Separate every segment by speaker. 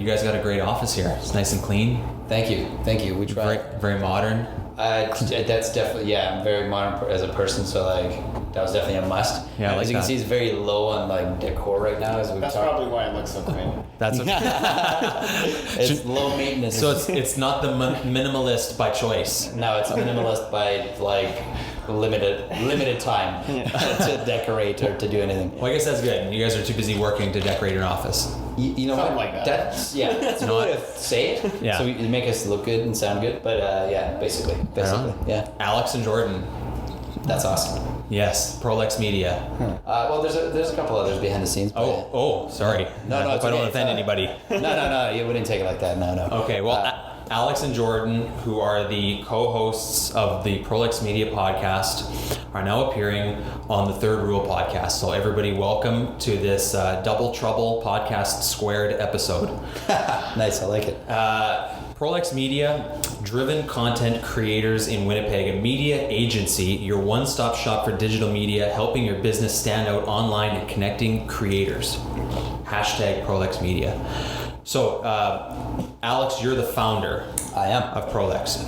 Speaker 1: You guys got a great office here. It's nice and clean.
Speaker 2: Thank you. We try.
Speaker 1: Very modern.
Speaker 2: That's definitely, I'm very modern as a person, so like that was definitely a must.
Speaker 1: Yeah,
Speaker 2: as you can see, it's very low on like decor right now.
Speaker 3: That's probably why it looks so clean.
Speaker 1: That's
Speaker 2: it's low maintenance.
Speaker 1: So it's not the minimalist by choice.
Speaker 2: No, it's minimalist by like limited time to decorate or to do anything.
Speaker 1: Well, I guess that's good. You guys are too busy working to decorate your office.
Speaker 2: You know
Speaker 3: Something
Speaker 2: what?
Speaker 3: like that.
Speaker 2: That's no way to say it.
Speaker 1: Yeah.
Speaker 2: So you make us look good and sound good, but basically, yeah.
Speaker 1: Alex and Jordan.
Speaker 2: That's awesome.
Speaker 1: Yes, Prolex Media.
Speaker 2: Well, there's a couple others behind the scenes. But
Speaker 1: Sorry.
Speaker 2: No,
Speaker 1: I hope I don't offend anybody.
Speaker 2: No, you wouldn't take it like that. No.
Speaker 1: Okay, well, Alex and Jordan, who are the co-hosts of the Prolex Media podcast, are now appearing on the Third Rule podcast. So everybody, welcome to this Double Trouble podcast squared episode.
Speaker 2: Nice, I like it.
Speaker 1: Prolex Media, driven content creators in Winnipeg, a media agency, your one-stop shop for digital media, helping your business stand out online and connecting creators. Hashtag Prolex Media. So, Alex, you're the founder.
Speaker 2: I am.
Speaker 1: Of Prolex.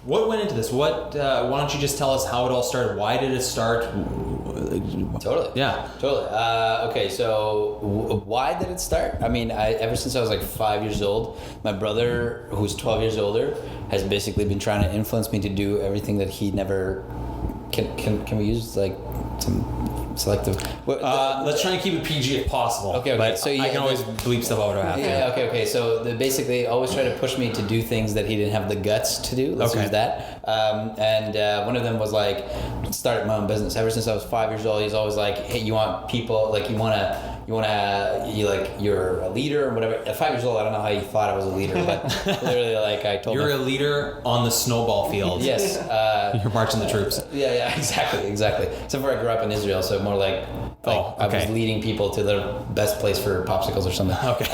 Speaker 1: What went into this? Why don't you just tell us how it all started? Why did it start?
Speaker 2: Totally.
Speaker 1: Yeah.
Speaker 2: Totally. Okay, so why did it start? I mean, ever since I was like 5 years old, my brother, who's 12 years older, has basically been trying to influence me to do everything that he never... Can we use like some selective...
Speaker 1: Let's try and keep it PG if possible.
Speaker 2: Okay.
Speaker 1: But
Speaker 2: So
Speaker 1: I can always bleep stuff out after.
Speaker 2: Yeah. Okay. So they basically always try to push me to do things that he didn't have the guts to do. Let's use that. And one of them was like start my own business. Ever since I was 5 years old, he's always like, hey, you want people, like you're a leader or whatever. At 5 years old, I don't know how he thought I was a leader, but literally, like I told him.
Speaker 1: You're a leader on the snowball field.
Speaker 2: Yes.
Speaker 1: You're marching the troops.
Speaker 2: Yeah, exactly. Except for I grew up in Israel, so more like I was leading people to the best place for popsicles or something.
Speaker 1: Okay.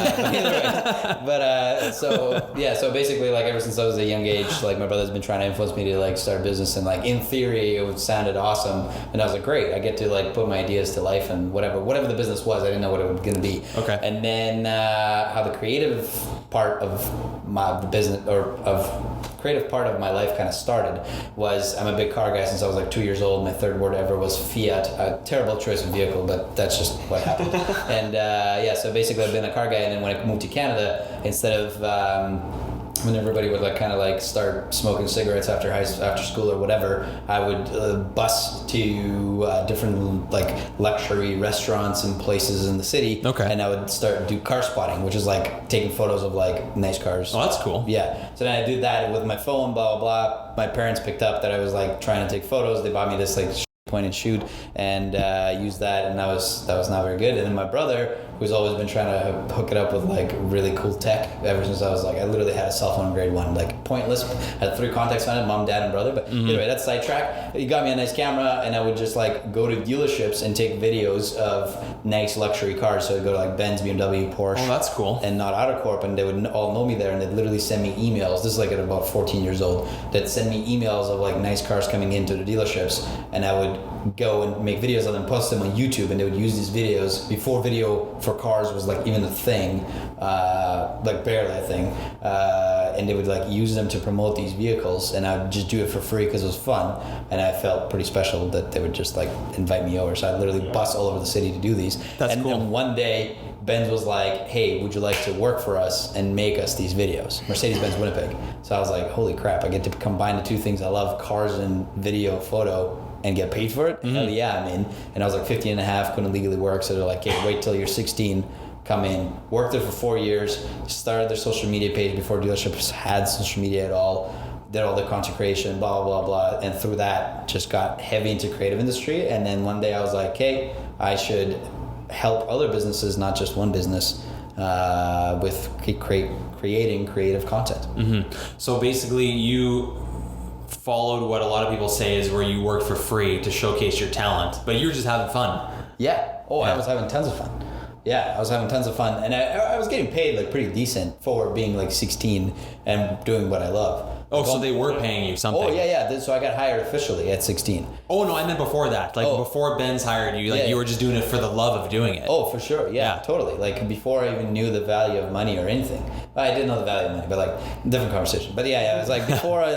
Speaker 2: So basically, like ever since I was a young age, like my brother's been trying to influence me to like start a business, and like in theory it sounded awesome, and I was like, great, I get to like put my ideas to life and whatever the business was, I didn't know what it was going to be.
Speaker 1: Okay.
Speaker 2: And then how the creative part of my business creative part of my life kind of started was I'm a big car guy since I was like 2 years old. My third word ever was Fiat. A terrible choice of vehicle, but that's just what happened. And so basically I've been a car guy, and then when I moved to Canada, instead of when everybody would like kind of like start smoking cigarettes after school or whatever, I would bus to different like luxury restaurants and places in the city.
Speaker 1: Okay.
Speaker 2: And I would start do car spotting, which is like taking photos of like nice cars.
Speaker 1: Oh, that's cool.
Speaker 2: Yeah. So then I did that with my phone, blah, blah, blah. My parents picked up that I was like trying to take photos. They bought me this like point and shoot and used that, and that was not very good. And then my brother, who's always been trying to hook it up with like really cool tech ever since I was like, I literally had a cell phone in grade 1, like pointless, had 3 contacts on it, mom, dad, and brother. But anyway, that's sidetrack. He got me a nice camera, and I would just like go to dealerships and take videos of nice luxury cars. So I'd go to like Benz, BMW, Porsche.
Speaker 1: Oh, that's cool.
Speaker 2: And not Autocorp, and they would all know me there, and they'd literally send me emails. This is like at about 14 years old. They'd send me emails of like nice cars coming into the dealerships, and I would go and make videos of them, post them on YouTube, and they would use these videos before video for cars was like even a thing, like barely a thing, and they would like use them to promote these vehicles, and I would just do it for free because it was fun, and I felt pretty special that they would just like invite me over. So I literally bus all over the city to do these.
Speaker 1: That's
Speaker 2: and
Speaker 1: cool.
Speaker 2: And one day Benz was like, hey, would you like to work for us and make us these videos? Mercedes-Benz Winnipeg. So I was like, holy crap, I get to combine the two things I love, cars and video, photo, and get paid for it? Hell yeah, I'm in. And I was like 15 and a half, couldn't legally work, so they're like, hey, wait till you're 16, come in. Worked there for 4 years, started their social media page before dealerships had social media at all, did all the content creation, blah, blah, blah, and through that just got heavy into creative industry. And then one day I was like, hey, I should help other businesses, not just one business, with creating creative content.
Speaker 1: Mm-hmm. So basically you followed what a lot of people say is where you work for free to showcase your talent, but you were just having fun.
Speaker 2: Yeah. I was having tons of fun. Yeah, I was having tons of fun, and I was getting paid like pretty decent for being like 16 and doing what I love.
Speaker 1: Oh, so they were paying you something.
Speaker 2: Oh yeah. So I got hired officially at 16.
Speaker 1: Oh no, I meant before that. Like before Ben's hired you, like you were just doing it for the love of doing it.
Speaker 2: Oh, for sure. Yeah, totally. Like before I even knew the value of money or anything. I did know the value of money, but like different conversation. But yeah, it was like before I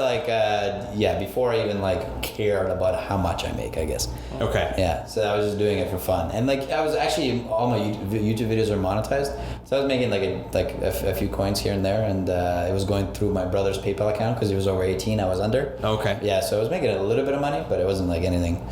Speaker 2: before I even like cared about how much I make, I guess.
Speaker 1: Okay.
Speaker 2: Yeah. So I was just doing it for fun, and like I was actually all my YouTube videos are monetized. So I was making like a few coins here and there, and it was going through my brother's PayPal account because he was over 18. I was under.
Speaker 1: Okay.
Speaker 2: Yeah. So I was making a little bit of money, but it wasn't like anything.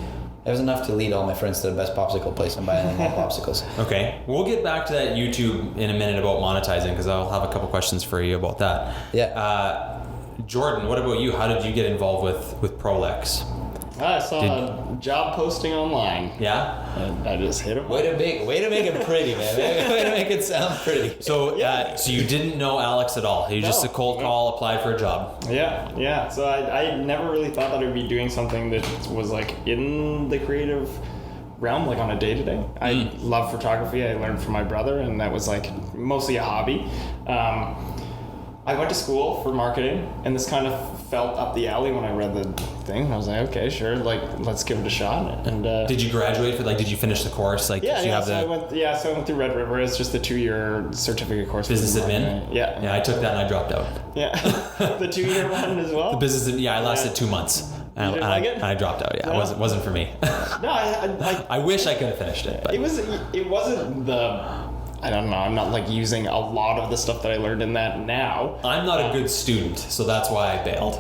Speaker 2: It was enough to lead all my friends to the best popsicle place and buy them more popsicles.
Speaker 1: Okay. We'll get back to that YouTube in a minute about monetizing because I'll have a couple questions for you about that.
Speaker 2: Yeah.
Speaker 1: Jordan, what about you? How did you get involved with Prolex?
Speaker 3: I saw a job posting online.
Speaker 1: Yeah?
Speaker 3: And I just hit it.
Speaker 2: Way to make it pretty, man. Way to make it sound pretty.
Speaker 1: So so you didn't know Alex at all. You just a cold call, applied for a job.
Speaker 3: Yeah. So I never really thought that I'd be doing something that was like in the creative realm, like on a day-to-day. I love photography. I learned from my brother, and that was like mostly a hobby. I went to school for marketing, and this kind of felt up the alley when I read the thing. I was like, okay, sure, like let's give it a shot. And
Speaker 1: did you graduate for did you finish the course? Like, did you have
Speaker 3: so I went through Red River. It's just a 2-year certificate course.
Speaker 1: Business admin?
Speaker 3: Yeah,
Speaker 1: I took that and I dropped out.
Speaker 3: Yeah, the 2-year one as well.
Speaker 1: The business, I lasted 2 months.
Speaker 3: You didn't like it?
Speaker 1: And I dropped out. Yeah,
Speaker 3: No?
Speaker 1: it wasn't for me.
Speaker 3: No,
Speaker 1: I wish I could have finished it. But.
Speaker 3: It wasn't the. I don't know. I'm not like using a lot of the stuff that I learned in that now.
Speaker 1: I'm not a good student, so that's why I bailed.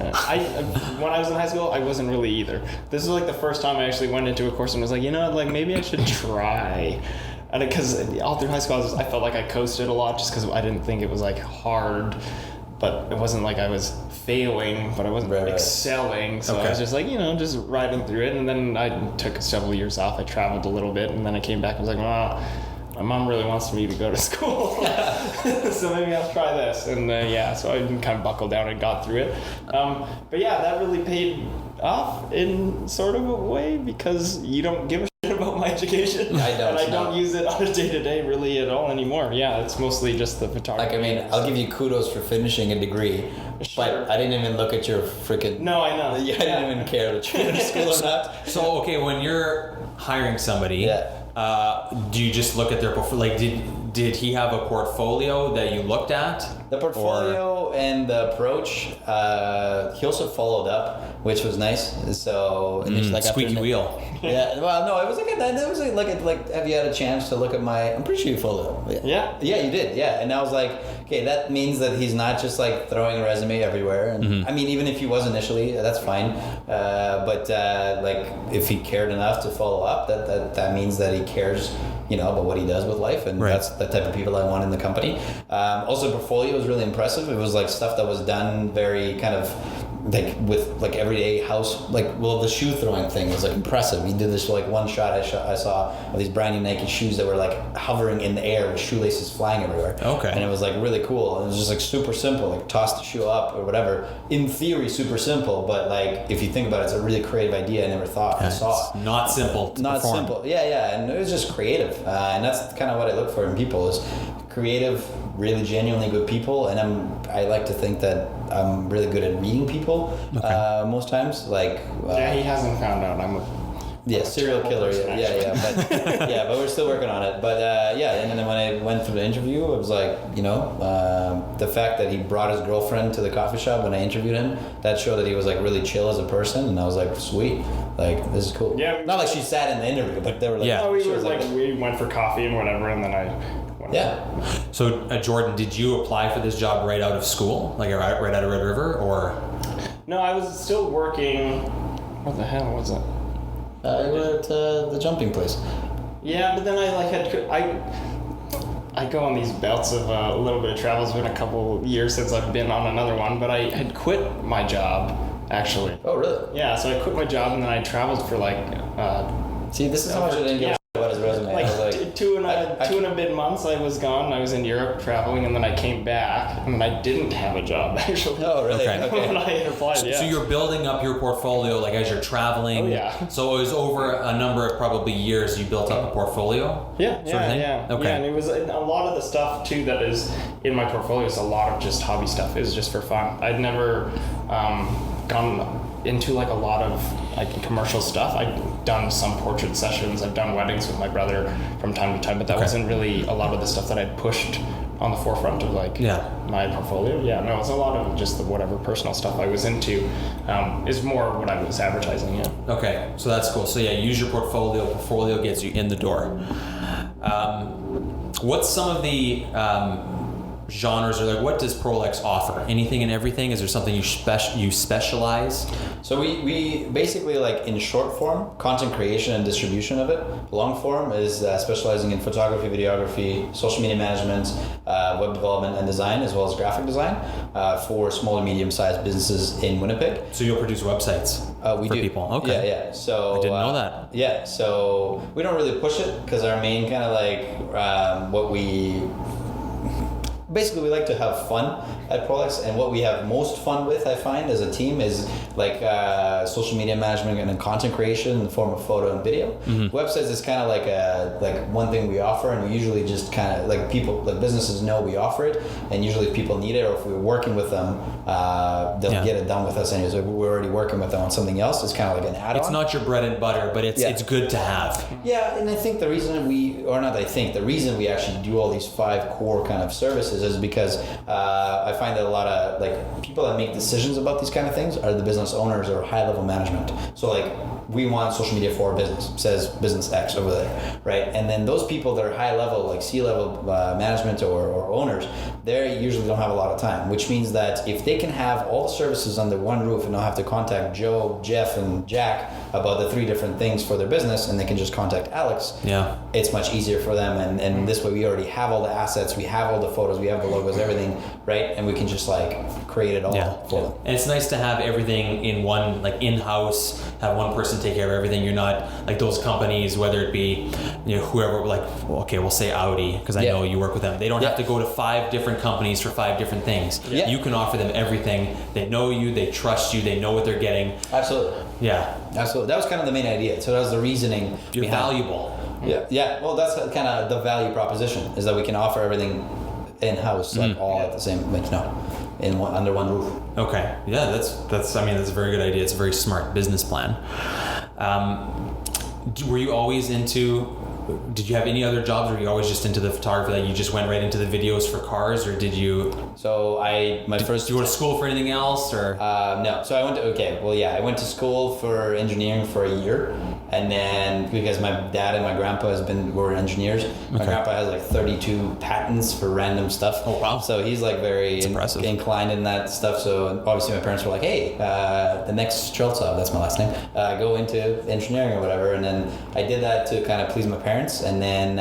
Speaker 3: When I was in high school, I wasn't really either. This is like the first time I actually went into a course and was like, like maybe I should try. And because all through high school, I felt like I coasted a lot just because I didn't think it was like hard. But it wasn't like I was failing, but I wasn't excelling. So I was just like, just riding through it. And then I took several years off. I traveled a little bit, and then I came back and was like, well, my mom really wants me to go to school. So maybe I'll try this. And so I kind of buckled down and got through it. But yeah, that really paid off in sort of a way because you don't give a shit about my education.
Speaker 2: I don't.
Speaker 3: And I don't use it on a day-to-day really at all anymore. Yeah, it's mostly just the photography.
Speaker 2: I'll give you kudos for finishing a degree, but I didn't even look at your freaking...
Speaker 3: No, I know.
Speaker 2: I didn't even care that you finished school or not.
Speaker 1: So, okay, when you're hiring somebody... do you just look at their portfolio? Like, did he have a portfolio that you looked at?
Speaker 2: The portfolio and the approach. He also followed up, which was nice. So
Speaker 1: squeaky wheel.
Speaker 2: Yeah. Well, no, it was like have you had a chance to look at my? I'm pretty sure you followed up.
Speaker 3: Yeah.
Speaker 2: Yeah, you did. Yeah, and I was like, okay, that means that he's not just like throwing a resume everywhere. And I mean, even if he was initially, that's fine. But like, if he cared enough to follow up, that means that he cares, about what he does with life, and that's the type of people I want in the company. Also, portfolio was really impressive. It was like stuff that was done very kind of like with like everyday house, the shoe throwing thing was like impressive. He did this like one shot I saw of these brand new Nike shoes that were like hovering in the air with shoelaces flying everywhere.
Speaker 1: Okay.
Speaker 2: And it was like really cool. It was just like super simple, like toss the shoe up or whatever. In theory, super simple, but like if you think about it, it's a really creative idea I never thought I saw.
Speaker 1: It's not simple to
Speaker 2: Not
Speaker 1: perform.
Speaker 2: simple. Yeah, and it was just creative, and that's kind of what I look for in people is creative, really genuinely good people, and I like to think that I'm really good at reading people most times. Like
Speaker 3: he hasn't found out I'm a
Speaker 2: serial killer. But we're still working on it. But and then when I went through the interview, it was like the fact that he brought his girlfriend to the coffee shop when I interviewed him, that showed that he was like really chill as a person, and I was like, sweet, like this is cool.
Speaker 3: Yeah,
Speaker 2: not like she sat in the interview, but they were like,
Speaker 3: we went for coffee and whatever, and then
Speaker 1: So, Jordan, did you apply for this job right out of school, like right out of Red River, or?
Speaker 3: No, I was still working. What the hell was it?
Speaker 2: You were at the jumping place.
Speaker 3: Yeah, but then I go on these bouts of a little bit of travel. It's been a couple years since I've been on another one, but I had quit my job actually.
Speaker 2: Oh, really?
Speaker 3: Yeah, so I quit my job and then I traveled for
Speaker 2: See, this is how much I didn't give about his resume.
Speaker 3: Like, two and a bit months I was gone. I was in Europe traveling, and then I came back, and then I didn't have a job actually.
Speaker 2: Oh, really?
Speaker 1: Okay.
Speaker 3: When I applied,
Speaker 1: So you're building up your portfolio like as you're traveling.
Speaker 3: Oh, yeah.
Speaker 1: So it was over a number of probably years you built up a portfolio.
Speaker 3: Yeah,
Speaker 1: sort of thing?
Speaker 3: yeah.
Speaker 1: Okay.
Speaker 3: Yeah, and it was a lot of the stuff too that is in my portfolio is a lot of just hobby stuff. It was just for fun. I'd never gone into like a lot of like commercial stuff. I've done some portrait sessions. I've done weddings with my brother from time to time, but that wasn't really a lot of the stuff that I'd pushed on the forefront of like my portfolio. Yeah, no, it's a lot of just the whatever personal stuff I was into is more what I was advertising. Yeah.
Speaker 1: Okay, so that's cool. So yeah, use your portfolio. Portfolio gets you in the door. What's some of the genres, or like what does Prolex offer? Anything and everything? Is there something you specialize?
Speaker 2: So we basically, like, in short form, content creation and distribution of it. Long form is specializing in photography, videography, social media management, web development and design, as well as graphic design for small and medium-sized businesses in Winnipeg.
Speaker 1: So you'll produce websites
Speaker 2: We
Speaker 1: for
Speaker 2: do.
Speaker 1: people. Okay.
Speaker 2: Yeah. So
Speaker 1: I didn't know that.
Speaker 2: Yeah. So we don't really push it because our main kind of like what we. Basically, we like to have fun at Prolex, and what we have most fun with, I find, as a team is like social media management and content creation in the form of photo and video.
Speaker 1: Mm-hmm.
Speaker 2: Websites is kind of like one thing we offer, and we usually just kind of like people, like businesses know we offer it, and usually if people need it, or if we're working with them, they'll get it done with us anyways. Like we're already working with them on something else. It's kind of like an add-on.
Speaker 1: It's not your bread and butter, but it's good to have.
Speaker 2: Yeah, and I think the reason the reason we actually do all these 5 core kind of services is because I find that a lot of like people that make decisions about these kind of things are the business owners or high level management. So like we want social media for our business, says business X over there, right? And then those people that are high level, like C-level management or owners, they usually don't have a lot of time, which means that if they can have all the services under one roof and not have to contact Joe, Jeff, and Jack about the 3 different things for their business, and they can just contact Alex, it's much easier for them. And this way we already have all the assets, we have all the photos, we have the logos, everything, right? And we can just like create it all for them.
Speaker 1: And it's nice to have everything in one, like in-house, have one person take care of everything. You're not like those companies, whether it be, whoever, like, we'll say Audi, because I know you work with them. They don't have to go to 5 different companies for 5 different things.
Speaker 2: Yeah.
Speaker 1: You can offer them everything. They know you, they trust you, they know what they're getting.
Speaker 2: Absolutely.
Speaker 1: Yeah.
Speaker 2: Absolutely. That was kind of the main idea. So that was the reasoning.
Speaker 1: You're valuable.
Speaker 2: Yeah. Well, that's kind of the value proposition, is that we can offer everything in-house, like all at the same, like, under one roof.
Speaker 1: Okay. Yeah, that's a very good idea. It's a very smart business plan. Were you always did you have any other jobs, or were you always just into the photography? Like you just went right into the videos for cars, or did you?
Speaker 2: So
Speaker 1: did you go to school for anything else, or?
Speaker 2: No. So I went to school for engineering for a year, and then because my dad and my grandpa were engineers, my grandpa has like 32 patents for random stuff.
Speaker 1: Oh wow!
Speaker 2: So he's like very inclined in that stuff. So obviously my parents were like, hey, the next Streltsov, that's my last name, go into engineering or whatever, and then I did that to kind of please my parents. And then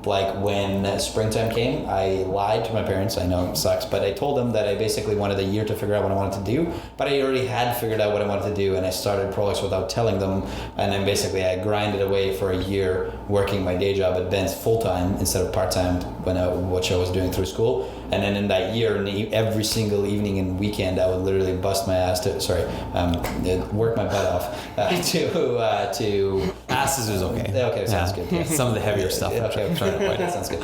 Speaker 2: like when springtime came, I lied to my parents. I know it sucks, but I told them that I basically wanted a year to figure out what I wanted to do, but I already had figured out what I wanted to do, and I started Prolex without telling them. And then basically I grinded away for a year working my day job at Ben's full-time instead of part-time which I was doing through school. And then in that year, every single evening and weekend, I would literally bust my ass work my butt off to
Speaker 1: asses is okay.
Speaker 2: Okay, sounds good. Yeah.
Speaker 1: Some of the heavier stuff.
Speaker 2: Okay, I'm trying to avoid that. Sounds good.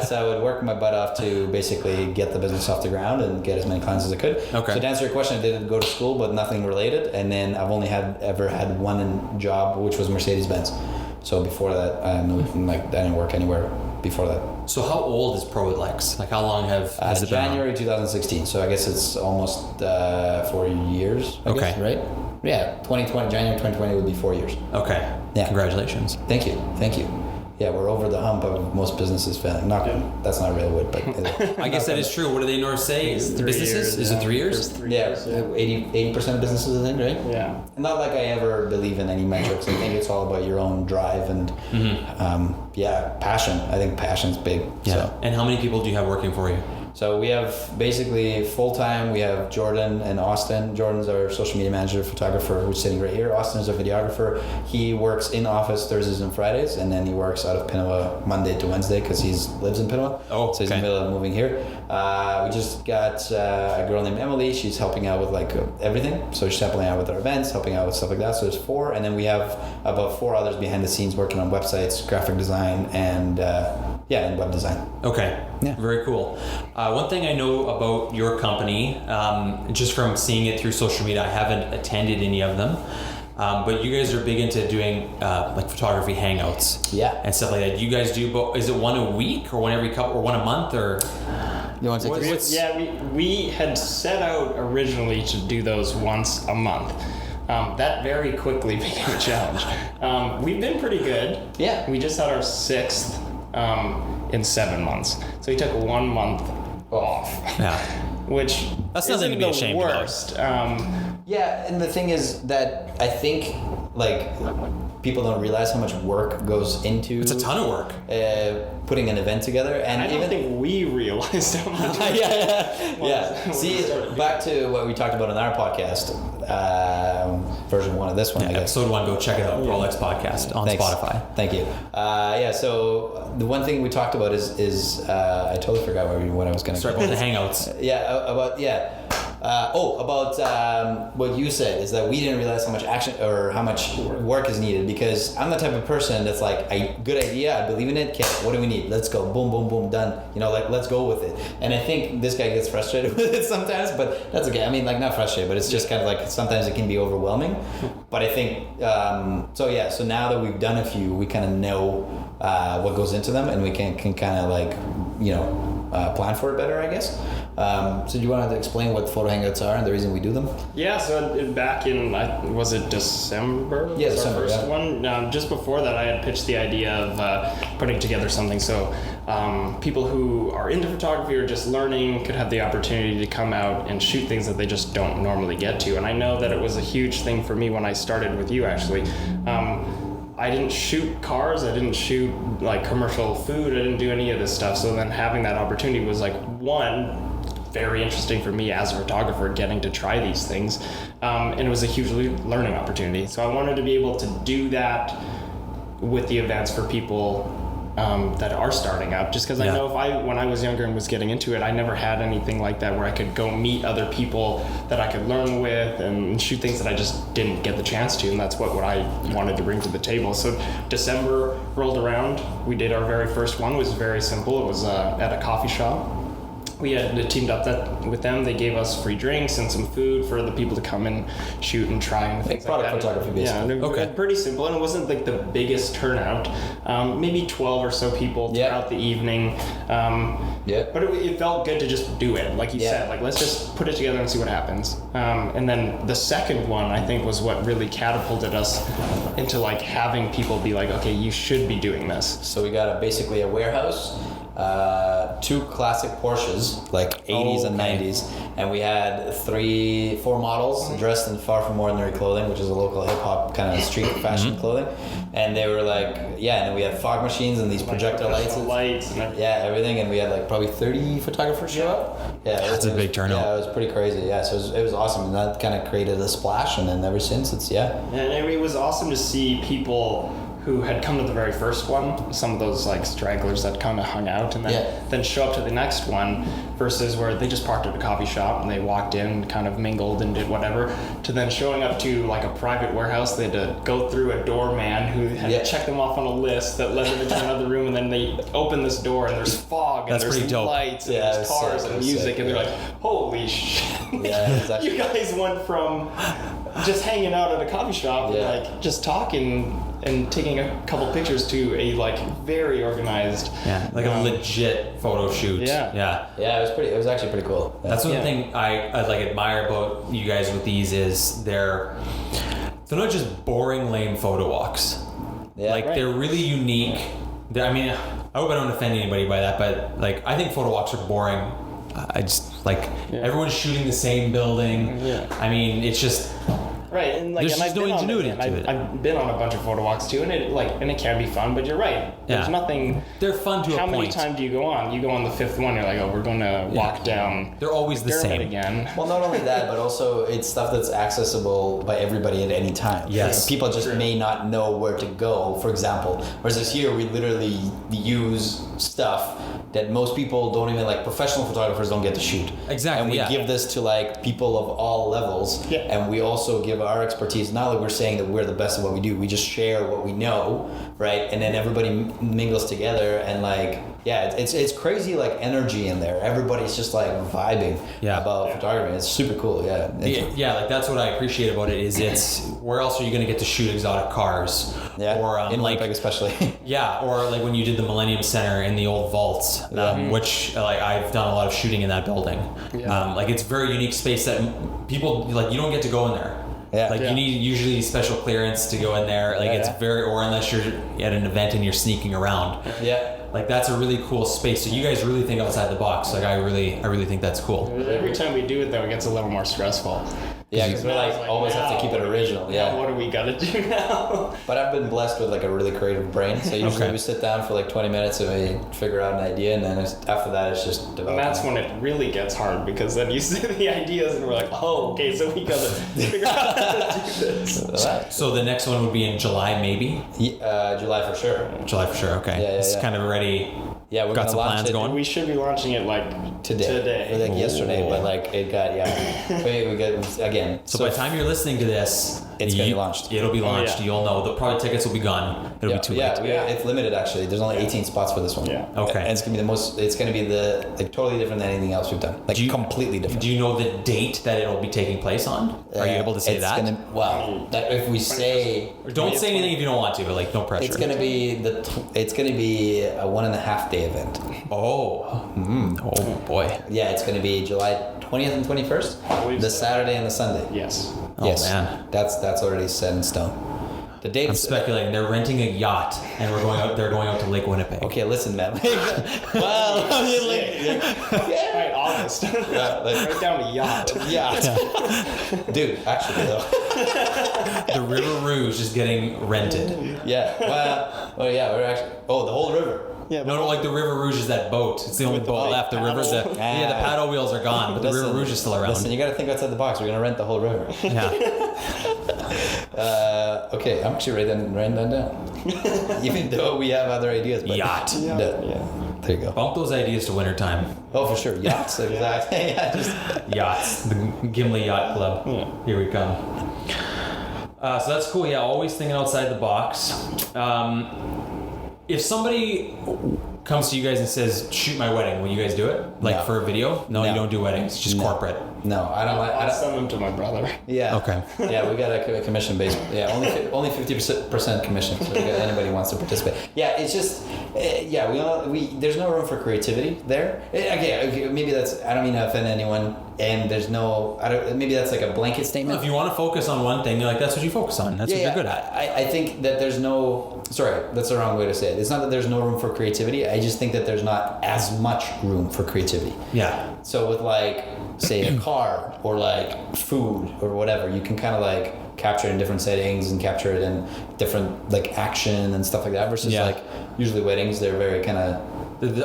Speaker 2: So I would work my butt off to basically get the business off the ground and get as many clients as I could.
Speaker 1: Okay.
Speaker 2: So to answer your question, I did go to school, but nothing related. And then I've only ever had one job, which was Mercedes-Benz. So before that, I didn't work anywhere before that.
Speaker 1: So how old is Prolex? Like how long has it been?
Speaker 2: January 2016. So I guess it's almost 4 years. I guess, right? Yeah, 2020. January 2020 would be 4 years.
Speaker 1: Okay. Yeah. Congratulations.
Speaker 2: Thank you. Yeah, we're over the hump of most businesses failing. That's not real wood, but
Speaker 1: I guess that is true. What do they normally say?
Speaker 3: It's 3
Speaker 1: businesses?
Speaker 3: years,
Speaker 1: Is it 3 years?
Speaker 3: 3
Speaker 2: yeah,
Speaker 3: years,
Speaker 2: 80% of businesses, I think, right?
Speaker 3: Yeah.
Speaker 2: Not like I ever believe in any metrics. I think it's all about your own drive and passion. I think passion's big.
Speaker 1: Yeah.
Speaker 2: So.
Speaker 1: And how many people do you have working for you?
Speaker 2: So we have basically full-time, we have Jordan and Austin. Jordan's our social media manager, photographer, who's sitting right here. Austin's our videographer. He works in office Thursdays and Fridays, and then he works out of Pinawa Monday to Wednesday because he lives in Pinawa.
Speaker 1: Oh,
Speaker 2: so he's in the middle of moving here. We just got a girl named Emily. She's helping out with like everything. So she's helping out with our events, helping out with stuff like that. So there's 4, and then we have about 4 others behind the scenes working on websites, graphic design, and and web design.
Speaker 1: Okay.
Speaker 2: Yeah.
Speaker 1: Very cool. One thing I know about your company, just from seeing it through social media, I haven't attended any of them, but you guys are big into doing like photography hangouts.
Speaker 2: Yeah.
Speaker 1: And stuff like that. You guys do, is it one a week or one every couple or one a month or?
Speaker 2: You want to take this?
Speaker 3: Yeah, we had set out originally to do those once a month. That very quickly became a challenge. We've been pretty good.
Speaker 2: Yeah.
Speaker 3: We just had our 6th in 7 months. So we took 1 month off.
Speaker 1: Yeah.
Speaker 3: Which
Speaker 1: That's nothing to be ashamed about.
Speaker 3: worst.
Speaker 2: Yeah, and the thing is that I think like people don't realize how much work goes into
Speaker 1: It's a ton of work.
Speaker 2: putting an event together, and
Speaker 3: I don't think we realized how much.
Speaker 2: yeah. See, back to what we talked about in our podcast, version 1 of this one.
Speaker 1: Yeah,
Speaker 2: I guess.
Speaker 1: episode 1, go check it out. Prolex Podcast on
Speaker 2: Thanks.
Speaker 1: Spotify.
Speaker 2: Thank you. So the one thing we talked about is I totally forgot what I was going to.
Speaker 1: Sorry about the hangouts.
Speaker 2: About what you said is that we didn't realize how much action or how much work is needed, because I'm the type of person that's like, good idea, I believe in it, okay, what do we need? Let's go, boom, boom, boom, done. Like, let's go with it. And I think this guy gets frustrated with it sometimes, but that's okay. I mean, like, not frustrated, but it's just kind of like sometimes it can be overwhelming. But I think, so now that we've done a few, we kind of know what goes into them, and we can kind of like, plan for it better, I guess. So do you want to explain what photo hangouts are and the reason we do them?
Speaker 3: Yeah, so back in, was it December?
Speaker 2: Yeah,
Speaker 3: was
Speaker 2: December,
Speaker 3: our first one. Just before that, I had pitched the idea of putting together something so people who are into photography or just learning could have the opportunity to come out and shoot things that they just don't normally get to. And I know that it was a huge thing for me when I started with you, actually. I didn't shoot cars, I didn't shoot like commercial food, I didn't do any of this stuff. So then having that opportunity was like, one, very interesting for me as a photographer, getting to try these things. And it was a huge learning opportunity. So I wanted to be able to do that with the events for people that are starting up, just because I know when I was younger and was getting into it, I never had anything like that where I could go meet other people that I could learn with and shoot things that I just didn't get the chance to, and that's what I wanted to bring to the table. So December rolled around, we did our very first one. It was very simple. It was at a coffee shop. We had teamed up with them. They gave us free drinks and some food for the people to come and shoot and try and things like that.
Speaker 2: Product photography, basically.
Speaker 3: Yeah, okay. Pretty simple, and it wasn't like the biggest turnout. Maybe 12 or so people throughout the evening. But it felt good to just do it, like you said. Like, let's just put it together and see what happens. And then the second one, I think, was what really catapulted us into like having people be like, okay, you should be doing this.
Speaker 2: So we got basically a warehouse. 2 classic Porsches, like 80s and 90s, and we had 4 models dressed in far from ordinary clothing, which is a local hip-hop kind of street fashion clothing, and they were like, and then we had fog machines and these projector lights and everything, and we had like probably 30 photographers show up.
Speaker 1: That's a big turnout.
Speaker 2: Yeah, it was pretty crazy. So it was awesome, and that kind of created a splash, and then ever since
Speaker 3: and it was awesome to see people who had come to the very first one, some of those like stragglers that kind of hung out, and then show up to the next one, versus where they just parked at a coffee shop and they walked in, kind of mingled and did whatever, to then showing up to like a private warehouse. They had to go through a doorman who had to check them off on a list that led them into another room, and then they open this door and there's fog and there's lights and there's cars and music, and they're like, holy shit. Exactly. You guys went from just hanging out at a coffee shop and like just talking and taking a couple pictures to a like very organized,
Speaker 1: like a legit photo shoot.
Speaker 2: It was actually pretty cool.
Speaker 1: That's one thing I like admire about you guys with these is they're not just boring lame photo walks. They're really unique. I mean, I hope I don't offend anybody by that, but like I think photo walks are boring. I just like everyone's shooting the same building. I mean, it's just
Speaker 3: Right, and like,
Speaker 1: There's
Speaker 3: and
Speaker 1: just
Speaker 3: I've
Speaker 1: no
Speaker 3: been on
Speaker 1: ingenuity
Speaker 3: and
Speaker 1: to it.
Speaker 3: I've been on a bunch of photo walks too, and it can be fun. But you're right. There's
Speaker 1: Yeah.
Speaker 3: nothing.
Speaker 1: They're fun to a
Speaker 3: How many
Speaker 1: point.
Speaker 3: times do you go on? You go on the fifth one. You're like, oh, we're going to walk down.
Speaker 1: They're always the
Speaker 3: pyramid
Speaker 1: same.
Speaker 3: again.
Speaker 2: Well, not only that, but also it's stuff that's accessible by everybody at any time.
Speaker 1: Yes.
Speaker 2: People just
Speaker 3: True.
Speaker 2: may not know where to go, for example. Whereas this here, we literally use stuff that most people don't even, like, professional photographers don't get to shoot.
Speaker 1: Exactly,
Speaker 2: And we
Speaker 1: yeah.
Speaker 2: give this to, like, people of all levels.
Speaker 3: Yeah.
Speaker 2: And we also give our expertise. Not that we're saying that we're the best at what we do. We just share what we know, right? And then everybody mingles together, and, like, yeah, it's crazy, like, energy in there. Everybody's just, like, vibing about photography. It's super cool, yeah.
Speaker 1: Yeah, like that's what I appreciate about it is it's where else are you going to get to shoot exotic cars?
Speaker 2: Yeah,
Speaker 1: Or
Speaker 2: in
Speaker 1: like
Speaker 2: Winnipeg especially.
Speaker 1: yeah, or like when you did the Millennium Center in the old vaults, which like I've done a lot of shooting in that building.
Speaker 3: Yeah.
Speaker 1: Like it's a very unique space that people like you don't get to go in there.
Speaker 2: Yeah.
Speaker 1: Like
Speaker 3: Yeah.
Speaker 1: you need usually special clearance to go in there. Like it's very, or unless you're at an event and you're sneaking around.
Speaker 2: Yeah.
Speaker 1: Like that's a really cool space. So you guys really think outside the box. Like I really think that's cool.
Speaker 3: Every time we do it, though, it gets a little more stressful.
Speaker 2: Yeah, because we
Speaker 3: Now it's
Speaker 2: always have to keep it original.
Speaker 3: Now
Speaker 2: Yeah.
Speaker 3: what do we gotta do now?
Speaker 2: But I've been blessed with, like, a really creative brain. So usually we sit down for like 20 minutes and we figure out an idea, and then after that it's just
Speaker 3: And
Speaker 2: developing.
Speaker 3: that's when it really gets hard, because then you see the ideas and we're like, oh, okay, so we gotta figure out how to do this.
Speaker 1: So the next one would be in July, maybe.
Speaker 2: July for sure.
Speaker 1: July for sure. Okay.
Speaker 2: Yeah,
Speaker 1: It's
Speaker 2: yeah.
Speaker 1: kind of already.
Speaker 2: Yeah, we're
Speaker 1: Got
Speaker 2: gonna
Speaker 1: some
Speaker 2: launch
Speaker 1: plans
Speaker 2: it
Speaker 1: going?
Speaker 3: We should be launching it like
Speaker 2: today. Or, like, yesterday, but like it got we got again.
Speaker 1: So by the time you're listening to this,
Speaker 2: It's gonna be launched.
Speaker 1: It'll be launched.
Speaker 3: yeah.
Speaker 1: You'll know. The probably tickets will be gone. It'll be too late.
Speaker 2: It's limited actually. There's only 18 spots for this one.
Speaker 3: Yeah.
Speaker 1: Okay.
Speaker 2: And it's gonna be the most. It's gonna be the like totally different than anything else we've done. Like completely different.
Speaker 1: Do you know the date that it'll be taking place on? Are you able to say
Speaker 2: it's
Speaker 1: that?
Speaker 2: Well, that if we say.
Speaker 1: Or don't say anything if you don't want to. But like, no pressure.
Speaker 2: It's gonna be it's gonna be a 1.5 day event.
Speaker 1: Oh. Oh boy.
Speaker 2: Yeah, it's gonna be July 20th and 21st.
Speaker 3: believe
Speaker 2: The
Speaker 3: so.
Speaker 2: Saturday and the Sunday.
Speaker 3: Yes.
Speaker 1: Oh,
Speaker 2: Yes,
Speaker 1: man.
Speaker 2: that's already set in stone. The
Speaker 1: I'm
Speaker 2: dates.
Speaker 1: speculating. They're renting a yacht and we're going out. They're going out to Lake Winnipeg.
Speaker 2: Okay, listen, man. Well, I mean,
Speaker 3: All right, August.
Speaker 2: yeah, like,
Speaker 3: Right down to yacht.
Speaker 2: yeah. Dude, actually though.
Speaker 1: The River Rouge is getting rented.
Speaker 2: Yeah. Well, yeah, we're actually. Oh, the whole river.
Speaker 3: Yeah,
Speaker 1: No, like the River Rouge is that boat. It's the only
Speaker 3: With the
Speaker 1: boat
Speaker 3: big
Speaker 1: left. The river,
Speaker 3: paddle.
Speaker 1: the paddle wheels are gone, but the River Rouge is still around.
Speaker 2: Listen, you got to think outside the box. We're gonna rent the whole river.
Speaker 1: Yeah.
Speaker 2: Okay, I'm actually writing that down. Even though we have other ideas. But
Speaker 1: Yacht.
Speaker 2: Yeah. There you go.
Speaker 1: Bump those ideas to wintertime.
Speaker 2: Oh, for sure. Yachts. Exactly. Yeah. Just.
Speaker 1: Yachts. The Gimli Yacht Club.
Speaker 3: Yeah.
Speaker 1: Here we come. So that's cool. Yeah, always thinking outside the box. If somebody comes to you guys and says, "Shoot my wedding," will you guys do it? Like
Speaker 2: No.
Speaker 1: for a video? No,
Speaker 2: No.
Speaker 1: you don't do weddings. Just
Speaker 2: No.
Speaker 1: corporate.
Speaker 2: No, I don't like. I
Speaker 3: I'll
Speaker 2: don't,
Speaker 3: send them to my brother.
Speaker 2: yeah.
Speaker 1: Okay.
Speaker 2: Yeah, we got a commission based. Yeah, only 50% commission. So if anybody wants to participate. Yeah, it's just. Yeah, we there's no room for creativity there. Okay, maybe that's. I don't mean to offend anyone. And there's no. Maybe that's like a blanket statement.
Speaker 1: If you want to focus on one thing, you're like, that's what you focus on. That's what you're good at.
Speaker 2: I think that there's no. Sorry, that's the wrong way to say it. It's not that there's no room for creativity. I just think that there's not as much room for creativity.
Speaker 1: Yeah.
Speaker 2: So with like, say, a car or like food or whatever, you can kind of like capture it in different settings and capture it in different like action and stuff like that. Versus like usually weddings, they're very kind of.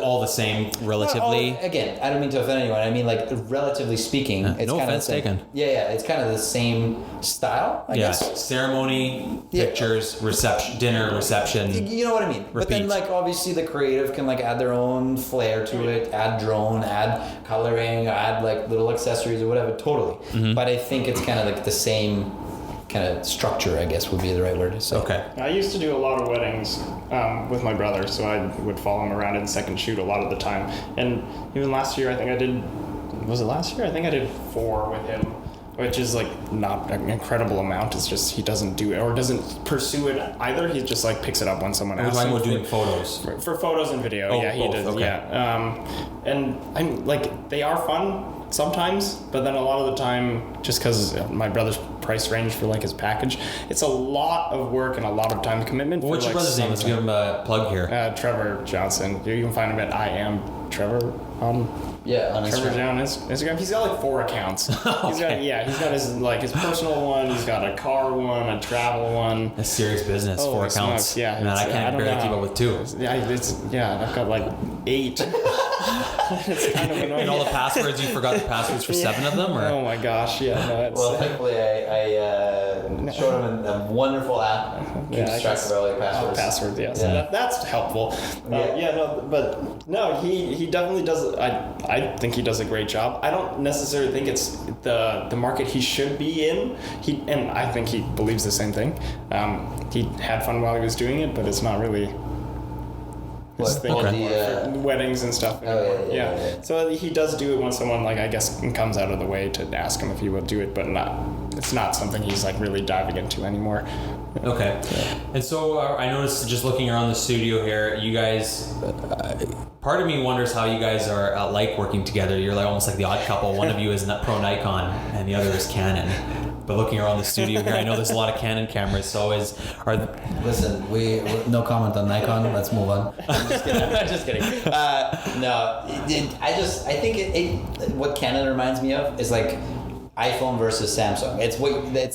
Speaker 1: All the same, relatively.
Speaker 2: Again, I don't mean to offend anyone. I mean, like, relatively speaking, it's
Speaker 1: no
Speaker 2: kind of
Speaker 1: offense
Speaker 2: the same.
Speaker 1: taken.
Speaker 2: Yeah, it's kind of the same style, I guess.
Speaker 1: Ceremony,
Speaker 2: Yeah.
Speaker 1: pictures, reception, dinner, reception.
Speaker 2: You know what I mean? But then,
Speaker 1: Repeat.
Speaker 2: like, obviously the creative can, like, add their own flair to it, add drone, add coloring, add, like, little accessories or whatever, totally.
Speaker 1: Mm-hmm.
Speaker 2: But I think it's kind of, like, the same kind of structure, I guess, would be the right word to say.
Speaker 1: Okay.
Speaker 3: I used to do a lot of weddings with my brother, so I would follow him around and second shoot a lot of the time. And even last year, I think I did. Was it last year? I think I did 4 with him, which is like not an incredible amount. It's just he doesn't do it or doesn't pursue it either. He just like picks it up when someone
Speaker 1: We're
Speaker 3: asks
Speaker 1: talking
Speaker 3: him.
Speaker 1: about doing photos.
Speaker 3: For photos and video,
Speaker 1: Oh,
Speaker 3: yeah, he
Speaker 1: both,
Speaker 3: does.
Speaker 1: okay.
Speaker 3: Yeah, and I'm like they are fun sometimes, but then a lot of the time, just because my brother's price range for like his package, it's a lot of work and a lot of time commitment.
Speaker 1: What's your brother's name? Let's give him a plug here.
Speaker 3: Trevor Johnson. You can find him at I am Trevor on
Speaker 2: on
Speaker 3: Trevor
Speaker 2: Instagram.
Speaker 3: Down Instagram. He's got like 4 accounts. He's got his personal one. He's got a car one, a travel one.
Speaker 1: A serious business, 4
Speaker 3: Holy
Speaker 1: accounts.
Speaker 3: smokes, yeah,
Speaker 1: Man, I can't
Speaker 3: don't
Speaker 1: barely
Speaker 3: know.
Speaker 1: keep up with 2.
Speaker 3: I've got like 8. It's kind of annoying.
Speaker 1: And all the passwords, you forgot the passwords for 7 of them, or?
Speaker 3: Oh my gosh, yeah. No, it's,
Speaker 2: Well, thankfully, I showed him a wonderful app. Keeps track of all your passwords.
Speaker 3: Yeah. So that's helpful. He definitely does. I think he does a great job. I don't necessarily think it's the market he should be in. And I think he believes the same thing. He had fun while he was doing it, but it's not really his thing anymore for weddings and stuff anymore. Yeah. So he does do it when someone, like, I guess, comes out of the way to ask him if he will do it, but it's not something he's like really diving into anymore.
Speaker 1: Okay. And so I noticed, just looking around the studio here, you guys, part of me wonders how you guys are like working together. You're like almost like the odd couple. One of you is pro Nikon and the other is Canon. But looking around the studio here, I know there's a lot of Canon cameras. So
Speaker 2: Listen, we no comment on Nikon. Let's move on. I'm just kidding. I'm just kidding. I think what Canon reminds me of is like iPhone versus Samsung. It's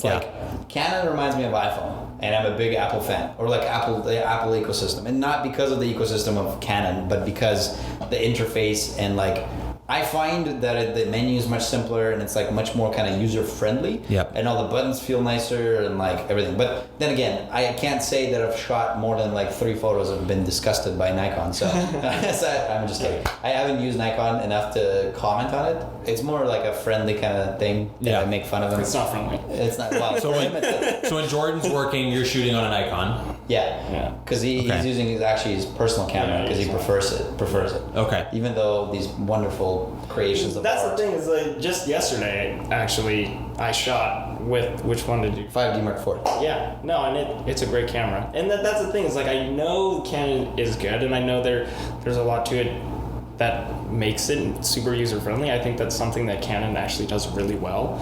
Speaker 2: like Canon reminds me of iPhone, and I'm a big Apple fan, or like the Apple ecosystem, and not because of the ecosystem of Canon, but because the interface and like. I find that the menu is much simpler and it's like much more kind of user friendly.
Speaker 1: Yep.
Speaker 2: And all the buttons feel nicer and like everything. But then again, I can't say that I've shot more than like 3 photos that have been disgusted by Nikon. So I'm just kidding. I haven't used Nikon enough to comment on it. It's more like a friendly kind of thing that I make fun of them.
Speaker 3: It's not friendly.
Speaker 2: It's not. Well,
Speaker 1: so when Jordan's working, you're shooting on a Nikon.
Speaker 2: Yeah. Because he's using his personal camera because he prefers it.
Speaker 1: Okay.
Speaker 2: Even though these wonderful creations of
Speaker 3: That's
Speaker 2: art.
Speaker 3: the thing is like just yesterday actually I shot with which one did you
Speaker 2: 5D Mark IV.
Speaker 3: Yeah, no, and it's a great camera, and that's the thing is like I know Canon is good, and I know there's a lot to it that makes it super user friendly. I think that's something that Canon actually does really well,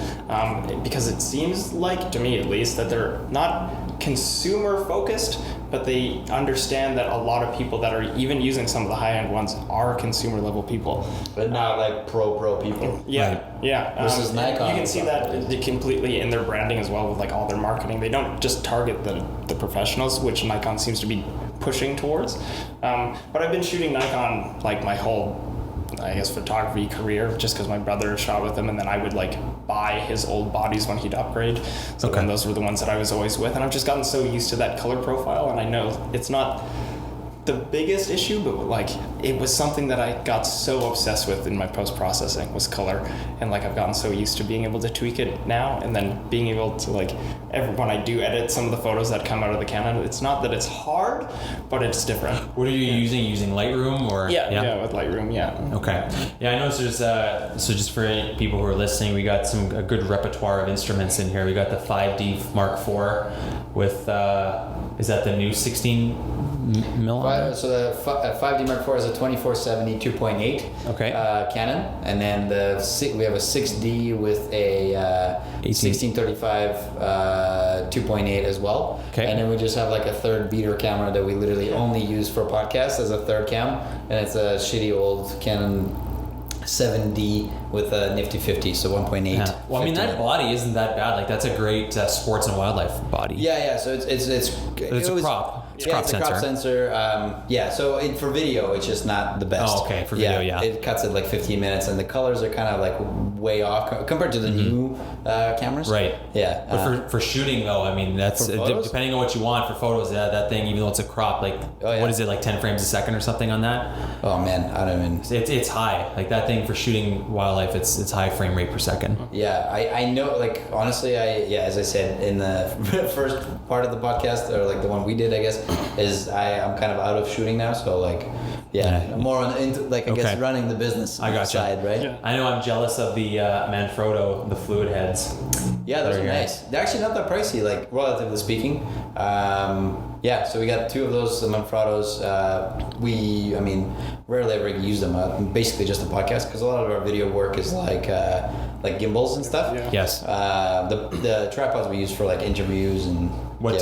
Speaker 3: because it seems like, to me at least, that they're not consumer focused, but they understand that a lot of people that are even using some of the high-end ones are consumer level people.
Speaker 2: But not like pro people.
Speaker 3: Yeah,
Speaker 1: Right.
Speaker 3: yeah.
Speaker 2: Versus Nikon.
Speaker 3: You can see that completely in their branding as well with like all their marketing. They don't just target the professionals, which Nikon seems to be pushing towards. But I've been shooting Nikon like my whole, I guess, photography career, just because my brother shot with him, and then I would like buy his old bodies when he'd upgrade. So then those were the ones that I was always with, and I've just gotten so used to that color profile, and I know it's not the biggest issue, but like it was something that I got so obsessed with in my post-processing was color, and like I've gotten so used to being able to tweak it now, and then being able to like when I do edit some of the photos that come out of the Canon, it's not that it's hard, but it's different.
Speaker 1: What are you using? Using Lightroom or?
Speaker 3: Yeah, with Lightroom, yeah.
Speaker 1: Okay. Yeah, I noticed there's so just for people who are listening, we got a good repertoire of instruments in here. We got the 5D Mark IV with is that the new 16 mil?
Speaker 2: So the 5D Mark IV is a 2470 2.8 Canon, and then we have a 6D with a 1635 2.8 as well.
Speaker 1: Okay.
Speaker 2: And then we just have like a third beater camera that we literally only use for podcasts as a third cam, and it's a shitty old Canon 7D with a nifty 50, so 1.8.
Speaker 1: Yeah. Well, I mean, that body isn't that bad. Like, that's a great sports and wildlife body.
Speaker 2: Yeah. So it's
Speaker 1: a crop. It's
Speaker 2: a crop sensor. So for video, it's just not the best.
Speaker 1: Oh, okay. For video, yeah.
Speaker 2: It cuts at like 15 minutes, and the colors are kind of like way off compared to the new cameras.
Speaker 1: Right.
Speaker 2: Yeah.
Speaker 1: But for shooting, though, I mean, that's depending on what you want for photos. That thing, even though it's a crop, like what is it, like 10 frames a second or something on that?
Speaker 2: Oh man, I don't even.
Speaker 1: It's high. Like that thing for shooting wildlife, it's high frame rate per second.
Speaker 2: Yeah, I know. Like honestly, as I said in the first part of the podcast, or like the one we did, I guess, is I'm kind of out of shooting now. So like, more on I guess running the business side, right?
Speaker 3: Yeah.
Speaker 1: I know I'm jealous of the Manfrotto, the fluid heads.
Speaker 2: Yeah, those are nice. They're actually not that pricey, like relatively speaking. So we got 2 of those, the Manfrottos. Rarely ever use them. Basically just a podcast, because a lot of our video work is like gimbals and stuff.
Speaker 3: Yeah.
Speaker 1: Yes.
Speaker 2: The tripods we use for like interviews and
Speaker 1: What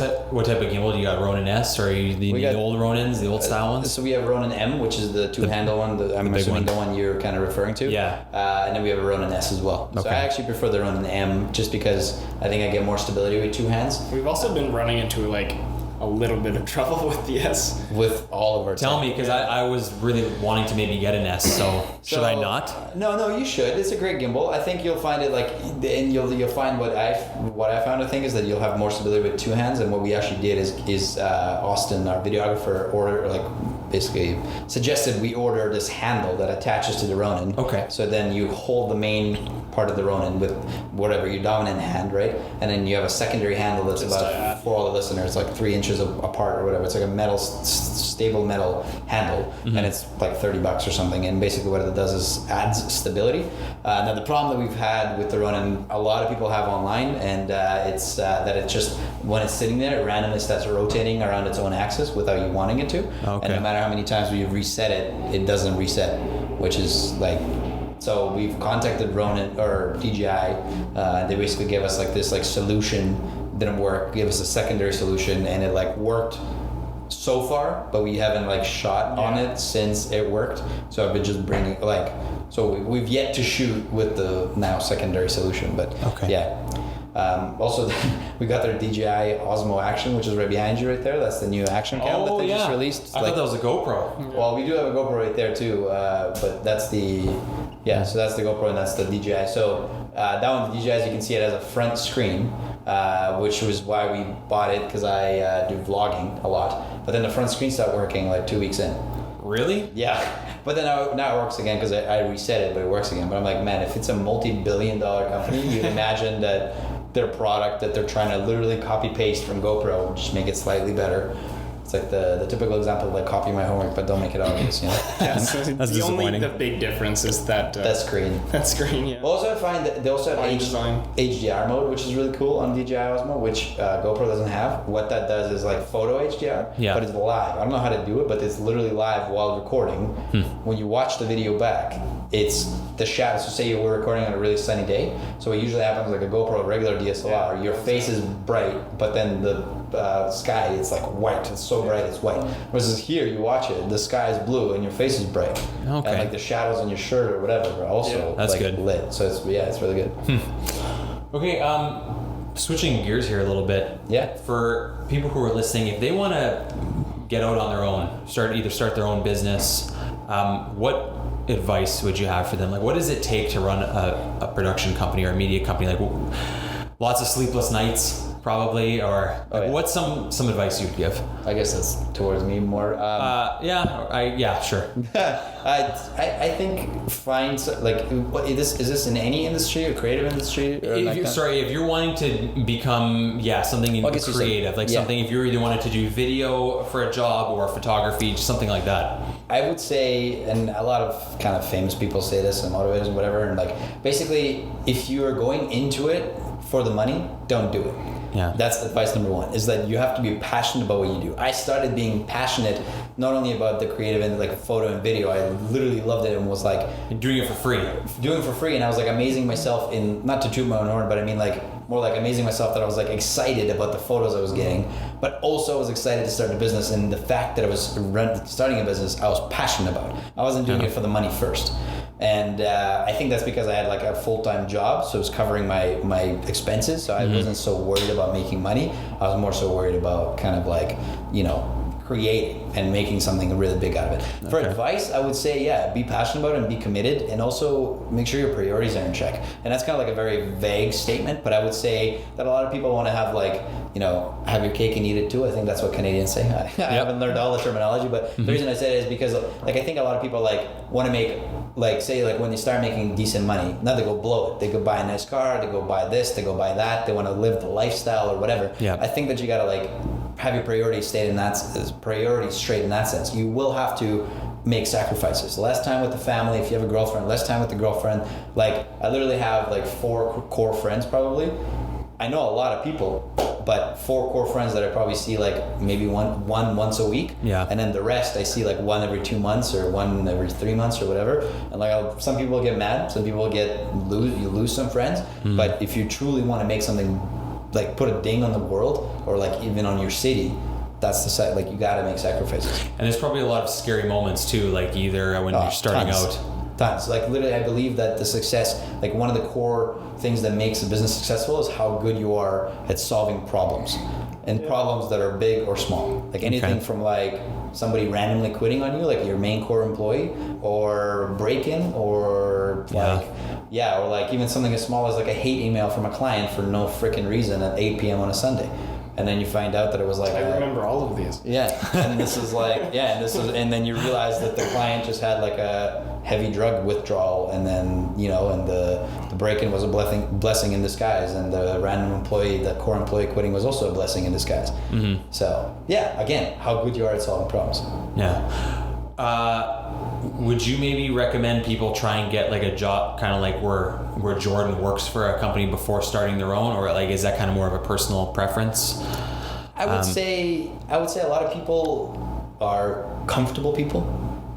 Speaker 1: type of gimbal do you got? Ronin S, or the old Ronins, the old style ones?
Speaker 2: So we have Ronin M, which is the two-handle one. I'm assuming the one you're kind of referring to.
Speaker 1: Yeah.
Speaker 2: And then we have a Ronin S as well.
Speaker 1: Okay.
Speaker 2: So I actually prefer the Ronin M just because I think I get more stability with two hands.
Speaker 3: We've also been running into like a little bit of trouble with the S.
Speaker 2: With all of our
Speaker 1: Tell me, because I was really wanting to maybe get an S, so should I not?
Speaker 2: No, you should. It's a great gimbal. I think you'll find it and you'll find what I found. I think is that you'll have more stability with two hands. And what we actually did is Austin, our videographer, basically suggested we order this handle that attaches to the Ronin.
Speaker 1: Okay.
Speaker 2: So then you hold the main part of the Ronin with whatever your dominant hand, right? And then you have a secondary handle that's about, for all the listeners, like 3 inches apart or whatever. It's like a metal, stable metal handle, and it's like $30 or something. And basically what it does is adds stability. Now the problem that we've had with the Ronin, a lot of people have online, and it's that it just, when it's sitting there, it randomly starts rotating around its own axis without you wanting it to.
Speaker 1: Okay.
Speaker 2: And no matter how many times we reset it, it doesn't reset, which is like, so we've contacted Ronin or DJI. They basically gave us like this solution, didn't work, gave us a secondary solution, and it worked so far, but we haven't shot on it since it worked. So I've been just bringing so we've yet to shoot with the now secondary solution, but
Speaker 1: okay.
Speaker 2: Yeah. Also, we got their DJI Osmo Action, which is right behind you right there. That's the new action cam that they just released.
Speaker 1: I thought that was a GoPro.
Speaker 2: Well, we do have a GoPro right there too, but that's the, so that's the GoPro and that's the DJI. So that one, the DJI, as you can see, it has a front screen, which was why we bought it, because I do vlogging a lot. But then the front screen stopped working 2 weeks in.
Speaker 1: Really?
Speaker 2: Yeah. But then now it works again because I reset it, but it works again. But I'm like, man, if it's a multi-billion-dollar company, you'd imagine that their product that they're trying to literally copy-paste from GoPro, just make it slightly better. It's like the typical example of copy my homework, but don't make it obvious,
Speaker 3: Yeah, so
Speaker 1: That's disappointing.
Speaker 3: The big difference is that
Speaker 2: screen.
Speaker 3: That screen, yeah.
Speaker 2: Also, I find that they also have HDR mode, which is really cool on DJI Osmo, which GoPro doesn't have. What that does is photo HDR, but it's live. I don't know how to do it, but it's literally live while recording. When you watch the video back, it's the shadow. So say you were recording on a really sunny day. So what usually happens a GoPro, a regular DSLR, your face is bright, but then the sky, it's white. It's so bright, it's white. Versus here, you watch it, the sky is blue and your face is bright.
Speaker 1: Okay.
Speaker 2: And the shadows on your shirt or whatever are also
Speaker 1: that's good.
Speaker 2: lit. So it's really good.
Speaker 1: Okay, switching gears here a little bit.
Speaker 2: Yeah.
Speaker 1: For people who are listening, if they want to get out on their own, start their own business, what advice would you have for them? What does it take to run a production company or a media company? Lots of sleepless nights, probably, or what's some advice you'd give?
Speaker 2: I guess that's towards me more.
Speaker 1: Sure.
Speaker 2: I think find is this in any industry or creative industry? Or
Speaker 1: if you're wanting to become something in creative, something, if you're either wanting to do video for a job or photography, something like that.
Speaker 2: I would say, and a lot of kind of famous people say this and motivators and whatever, and basically, if you are going into it for the money, don't do it.
Speaker 1: Yeah.
Speaker 2: That's advice number one, is that you have to be passionate about what you do. I started being passionate not only about the creative and photo and video. I literally loved it and was
Speaker 1: You're doing it for free.
Speaker 2: Doing it for free, and I was amazing myself in, not to toot my own horn, but I mean more amazing myself that I was excited about the photos I was getting, but also I was excited to start a business, and the fact that I was starting a business I was passionate about. I wasn't doing it for the money first. And I think that's because I had a full-time job, so it was covering my expenses. So I wasn't so worried about making money. I was more so worried about kind of creating and making something really big out of it. For advice, I would say, be passionate about it and be committed, and also make sure your priorities are in check. And that's kind of a very vague statement, but I would say that a lot of people want to have have your cake and eat it too. I think that's what Canadians say. I haven't learned all the terminology, but the reason I say it is because I think a lot of people want to make when they start making decent money, now they go blow it. They go buy a nice car, they go buy this, they go buy that, they want to live the lifestyle or whatever. Yeah. I think that you gotta have your priorities straight in that sense. You will have to make sacrifices. Less time with the family, if you have a girlfriend, less time with the girlfriend. I literally have 4 core friends probably. I know a lot of people, but 4 core friends that I probably see maybe one once a week. Yeah. And then the rest I see one every 2 months or one every 3 months or whatever. And some people get mad, some people you lose some friends. But if you truly want to make something like put a ding on the world or like even on your city, that's the side, like you got to make sacrifices.
Speaker 1: And there's probably a lot of scary moments too, like either when you're starting
Speaker 2: Tons. Like literally, I believe that the success, like one of the core things that makes a business successful is how good you are at solving problems, and problems that are big or small. Like anything from like somebody randomly quitting on you, like your main core employee, or break-in, or like or like even something as small as like a hate email from a client for no freaking reason at 8 p.m. on a Sunday. And then you find out that it was like
Speaker 3: I remember all of these.
Speaker 2: Yeah, and this is like and then you realize that the client just had like a heavy drug withdrawal, and then and the break-in was a blessing in disguise, and the random employee, the core employee quitting was also a blessing in disguise. Mm-hmm. So again, how good you are at solving problems.
Speaker 1: Would you maybe recommend people try and get like a job kind of like where Jordan works for a company before starting their own, or like is that kind of more of a personal preference?
Speaker 2: I would say a lot of people are comfortable people,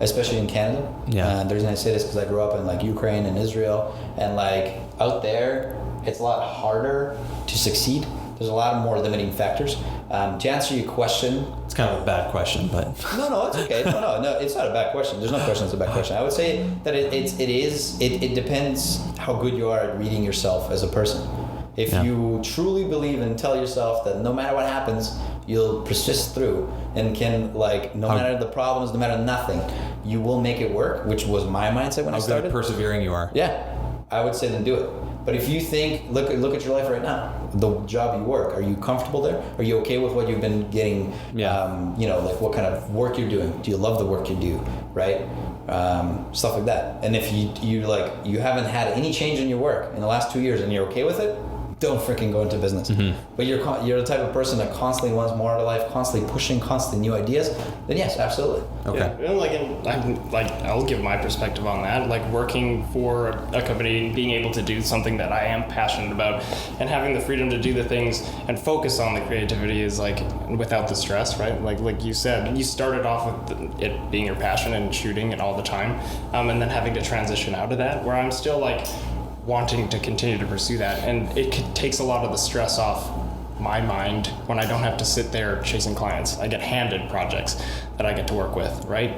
Speaker 2: especially in Canada. The reason I say this because I grew up in like Ukraine and Israel, and like out there it's a lot harder to succeed. There's a lot more limiting factors. To answer your question,
Speaker 1: it's kind of a bad question, but
Speaker 2: no, it's okay. No, it's not a bad question. There's no question it's a bad question. I would say that it depends how good you are at reading yourself as a person. If you truly believe and tell yourself that no matter what happens, you'll persist through and can no matter the problems, no matter nothing, you will make it work, which was my mindset when I started.
Speaker 1: How good at persevering you are.
Speaker 2: Yeah, I would say then do it. But if you think, look at your life right now, the job you work, are you comfortable there? Are you okay with what you've been getting? Like what kind of work you're doing? Do you love the work you do, right? Stuff like that. And if you haven't had any change in your work in the last 2 years and you're okay with it, don't freaking go into business. Mm-hmm. But you're the type of person that constantly wants more out of life, constantly pushing, constantly new ideas, then yes, absolutely.
Speaker 1: Okay.
Speaker 3: Yeah, I'll give my perspective on that. Like working for a company, being able to do something that I am passionate about, and having the freedom to do the things and focus on the creativity is like without the stress, right? Like you said, you started off with it being your passion and shooting it all the time, and then having to transition out of that, where I'm still like wanting to continue to pursue that, and it takes a lot of the stress off my mind when I don't have to sit there chasing clients. I get handed projects that I get to work with, right?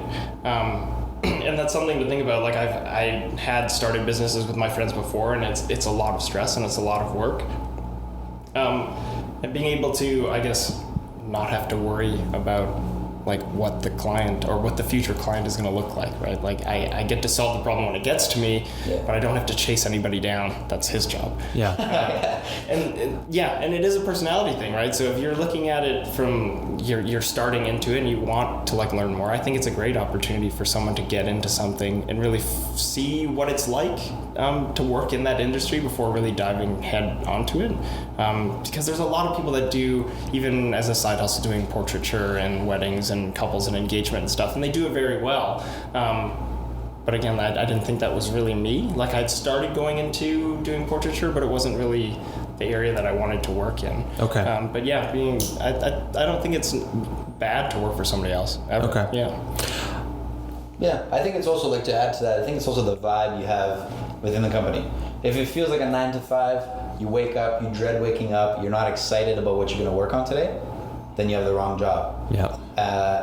Speaker 3: And that's something to think about. Like I had started businesses with my friends before, and it's a lot of stress and it's a lot of work. And being able to, I guess, not have to worry about like what the client or what the future client is going to look like, right? Like I get to solve the problem when it gets to me, but I don't have to chase anybody down. That's his job. And it is a personality thing, right? So if you're looking at it from you're starting into it and you want to like learn more, I think it's a great opportunity for someone to get into something and really see what it's like to work in that industry before really diving head onto it. Because there's a lot of people that do, even as a side hustle, doing portraiture and weddings and couples and engagement and stuff, and they do it very well. But again, I didn't think that was really me. Like I'd started going into doing portraiture, but it wasn't really the area that I wanted to work in.
Speaker 1: Okay.
Speaker 3: But yeah, I don't think it's bad to work for somebody else ever.
Speaker 1: Okay.
Speaker 2: Yeah, I think it's also, like, to add to that, I think it's also the vibe you have within the company. If it feels like a 9 to 5, you wake up, you dread waking up, you're not excited about what you're going to work on today, then you have the wrong job.
Speaker 1: Yeah.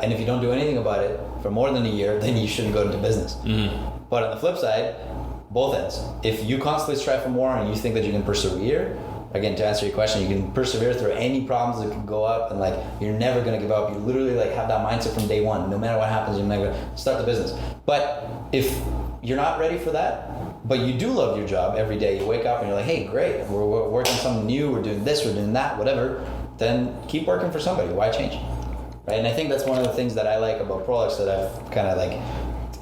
Speaker 2: And if you don't do anything about it for more than a year, then you shouldn't go into business. Mm-hmm. But on the flip side, both ends. If you constantly strive for more and you think that you can persevere, again, to answer your question, you can persevere through any problems that can go up, and like you're never going to give up. You literally like have that mindset from day one. No matter what happens, you're never going to start the business. But if you're not ready for that, but you do love your job every day, you wake up and you're like, hey, great, we're working something new, we're doing this, we're doing that, whatever, then keep working for somebody. Why change? Right? And I think that's one of the things that I like about Prolex that I've kind of like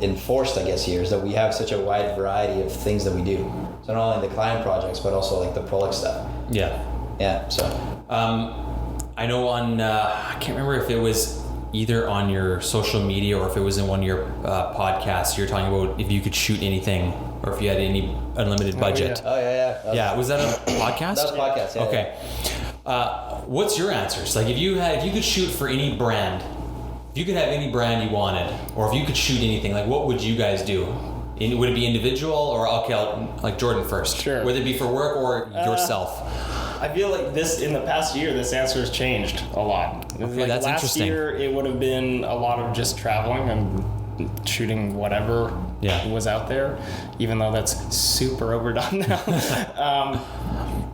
Speaker 2: enforced, I guess, here, is that we have such a wide variety of things that we do. So not only the client projects, but also like the Prolex stuff. Yeah. So
Speaker 1: I know on I can't remember if it was either on your social media or if it was in one of your podcasts, you're talking about if you could shoot anything or if you had any unlimited budget.
Speaker 2: Yeah.
Speaker 1: Was that a podcast?
Speaker 2: That was a podcast. Yeah.
Speaker 1: Okay. What's your answers? Like if you could shoot for any brand, if you could have any brand you wanted, or if you could shoot anything, like what would you guys do? Would it be individual or like Jordan first?
Speaker 3: Sure.
Speaker 1: Would it be for work or yourself?
Speaker 3: I feel like this in the past year, this answer has changed a lot.
Speaker 1: Okay,
Speaker 3: like
Speaker 1: that's
Speaker 3: last
Speaker 1: interesting.
Speaker 3: year, it would have been a lot of just traveling and shooting whatever was out there, even though that's super overdone now.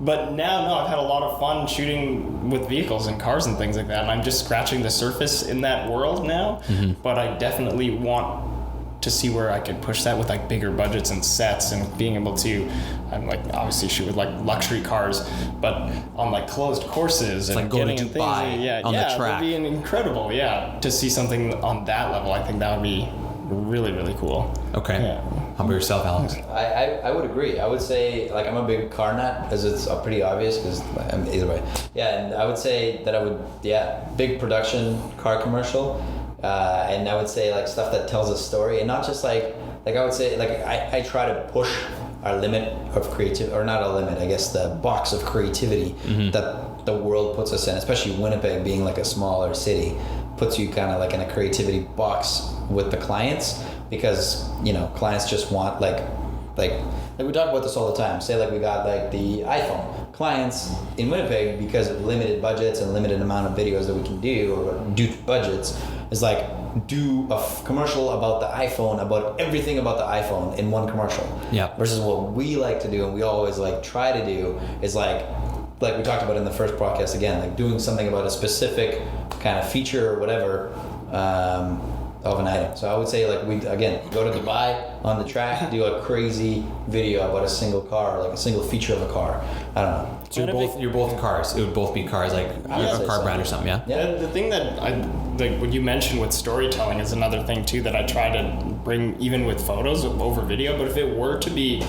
Speaker 3: But now, no, I've had a lot of fun shooting with vehicles and cars and things like that, and I'm just scratching the surface in that world now. But I definitely want to see where I could push that with like bigger budgets and sets and being able to, I'm like obviously shoot with like luxury cars, but on like closed courses and
Speaker 1: like going
Speaker 3: getting
Speaker 1: to
Speaker 3: in
Speaker 1: Dubai
Speaker 3: things.
Speaker 1: on the track.
Speaker 3: That'd be incredible. To see something on that level. I think that would be really, really cool.
Speaker 1: Okay.
Speaker 3: Yeah.
Speaker 1: How about yourself, Alex?
Speaker 2: I would agree. I would say, like, I'm a big car nut, as it's pretty obvious, because either way. Yeah, and I would say that I would, big production car commercial. And I would say, like, stuff that tells a story, and not just like I would say, like, I try to push our limit of creativity, or not a limit, I guess the box of creativity that the world puts us in, especially Winnipeg being like a smaller city, puts you kind of like in a creativity box with the clients, because, you know, clients just want like we talk about this all the time. Say like we got like the iPhone. Clients in Winnipeg, because of limited budgets and limited amount of videos that we can do, or due to budgets, is like do a commercial about the iPhone, about everything about the iPhone in one commercial.
Speaker 1: Yeah.
Speaker 2: Versus what we like to do, and we always like try to do, is like we talked about in the first podcast again, like doing something about a specific kind of feature or whatever of an item. So I would say, like, we again go to Dubai on the track, do a crazy video about a single car, like a single feature of a car. I don't know.
Speaker 1: So you're both cars. It would both be cars, like a car brand or something, yeah?
Speaker 2: Yeah.
Speaker 3: The thing that I like, what you mentioned with storytelling is another thing too that I try to bring, even with photos over video. But if it were to be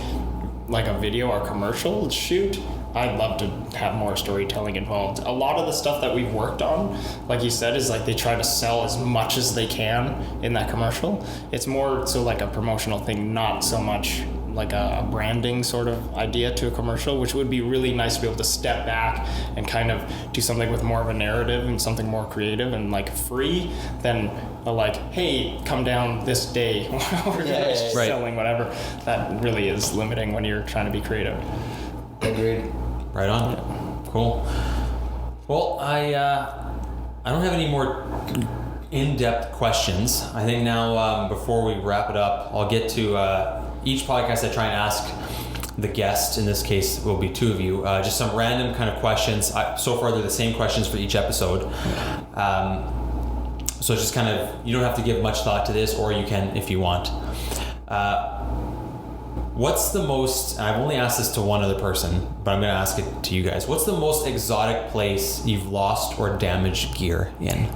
Speaker 3: like a video or commercial shoot, I'd love to have more storytelling involved. A lot of the stuff that we've worked on, like you said, is like they try to sell as much as they can in that commercial. It's more so like a promotional thing, not so much like a branding sort of idea to a commercial, which would be really nice to be able to step back and kind of do something with more of a narrative and something more creative and like free than a like, hey, come down this day. We're selling whatever. That really is limiting when you're trying to be creative.
Speaker 2: Agreed.
Speaker 1: Right on. Yeah. Cool. Well, I don't have any more in-depth questions. I think now before we wrap it up, I'll get to each podcast I try and ask the guest. In this case, will be two of you. Just some random kind of questions. So far, they're the same questions for each episode. So just kind of, you don't have to give much thought to this, or you can if you want. What's the most, and I've only asked this to one other person, but I'm going to ask it to you guys. What's the most exotic place you've lost or damaged gear in?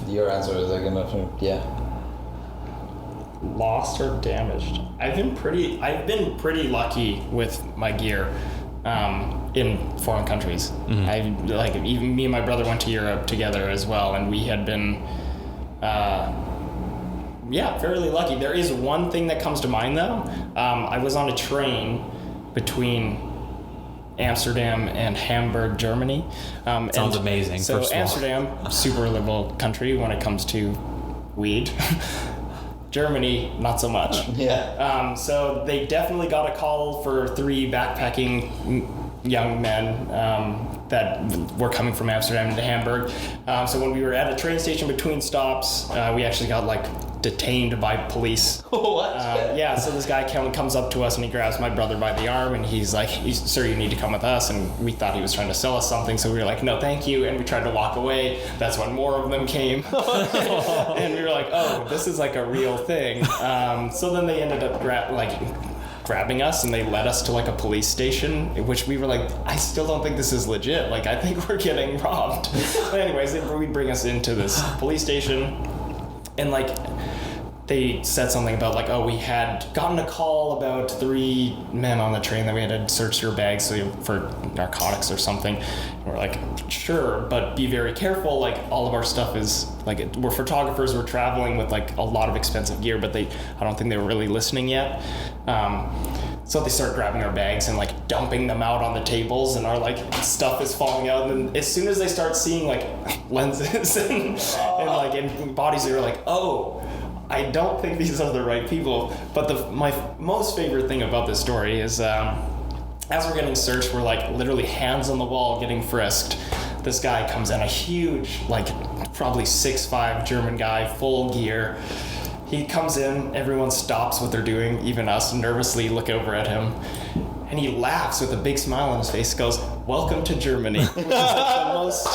Speaker 2: Your answer is like,
Speaker 3: Lost or damaged? I've been pretty lucky with my gear in foreign countries. Mm-hmm. Even me and my brother went to Europe together as well, and we had been fairly lucky. There is one thing that comes to mind though. I was on a train between Amsterdam and Hamburg, Germany.
Speaker 1: Sounds amazing.
Speaker 3: So
Speaker 1: first of all.
Speaker 3: Amsterdam, super liberal country when it comes to weed. Germany, not so much.
Speaker 2: Yeah.
Speaker 3: So they definitely got a call for 3 backpacking young men that were coming from Amsterdam to Hamburg. So when we were at a train station between stops, we actually got detained by police.
Speaker 2: What?
Speaker 3: So this guy comes up to us and he grabs my brother by the arm and he's like, sir, you need to come with us. And we thought he was trying to sell us something, so we were like, no, thank you. And we tried to walk away. That's when more of them came. And we were like, oh, this is like a real thing. So then they ended up grabbing us and they led us to a police station, which we were like, I still don't think this is legit. I think we're getting robbed. But anyways, they bring us into this police station and they said something about we had gotten a call about 3 men on the train that we had to search your bags for narcotics or something. And we're like, sure, but be very careful. All of our stuff is we're photographers. We're traveling with a lot of expensive gear, but I don't think they were really listening yet. So they start grabbing our bags and dumping them out on the tables, and our stuff is falling out. And then as soon as they start seeing lenses and bodies, they're like, oh, I don't think these are the right people. But my most favorite thing about this story is as we're getting searched, we're like literally hands on the wall getting frisked. This guy comes in, a huge, like probably 6'5" German guy, full gear. He comes in, everyone stops what they're doing, even us nervously look over at him. And he laughs with a big smile on his face, goes, "Welcome to Germany," which is like the most,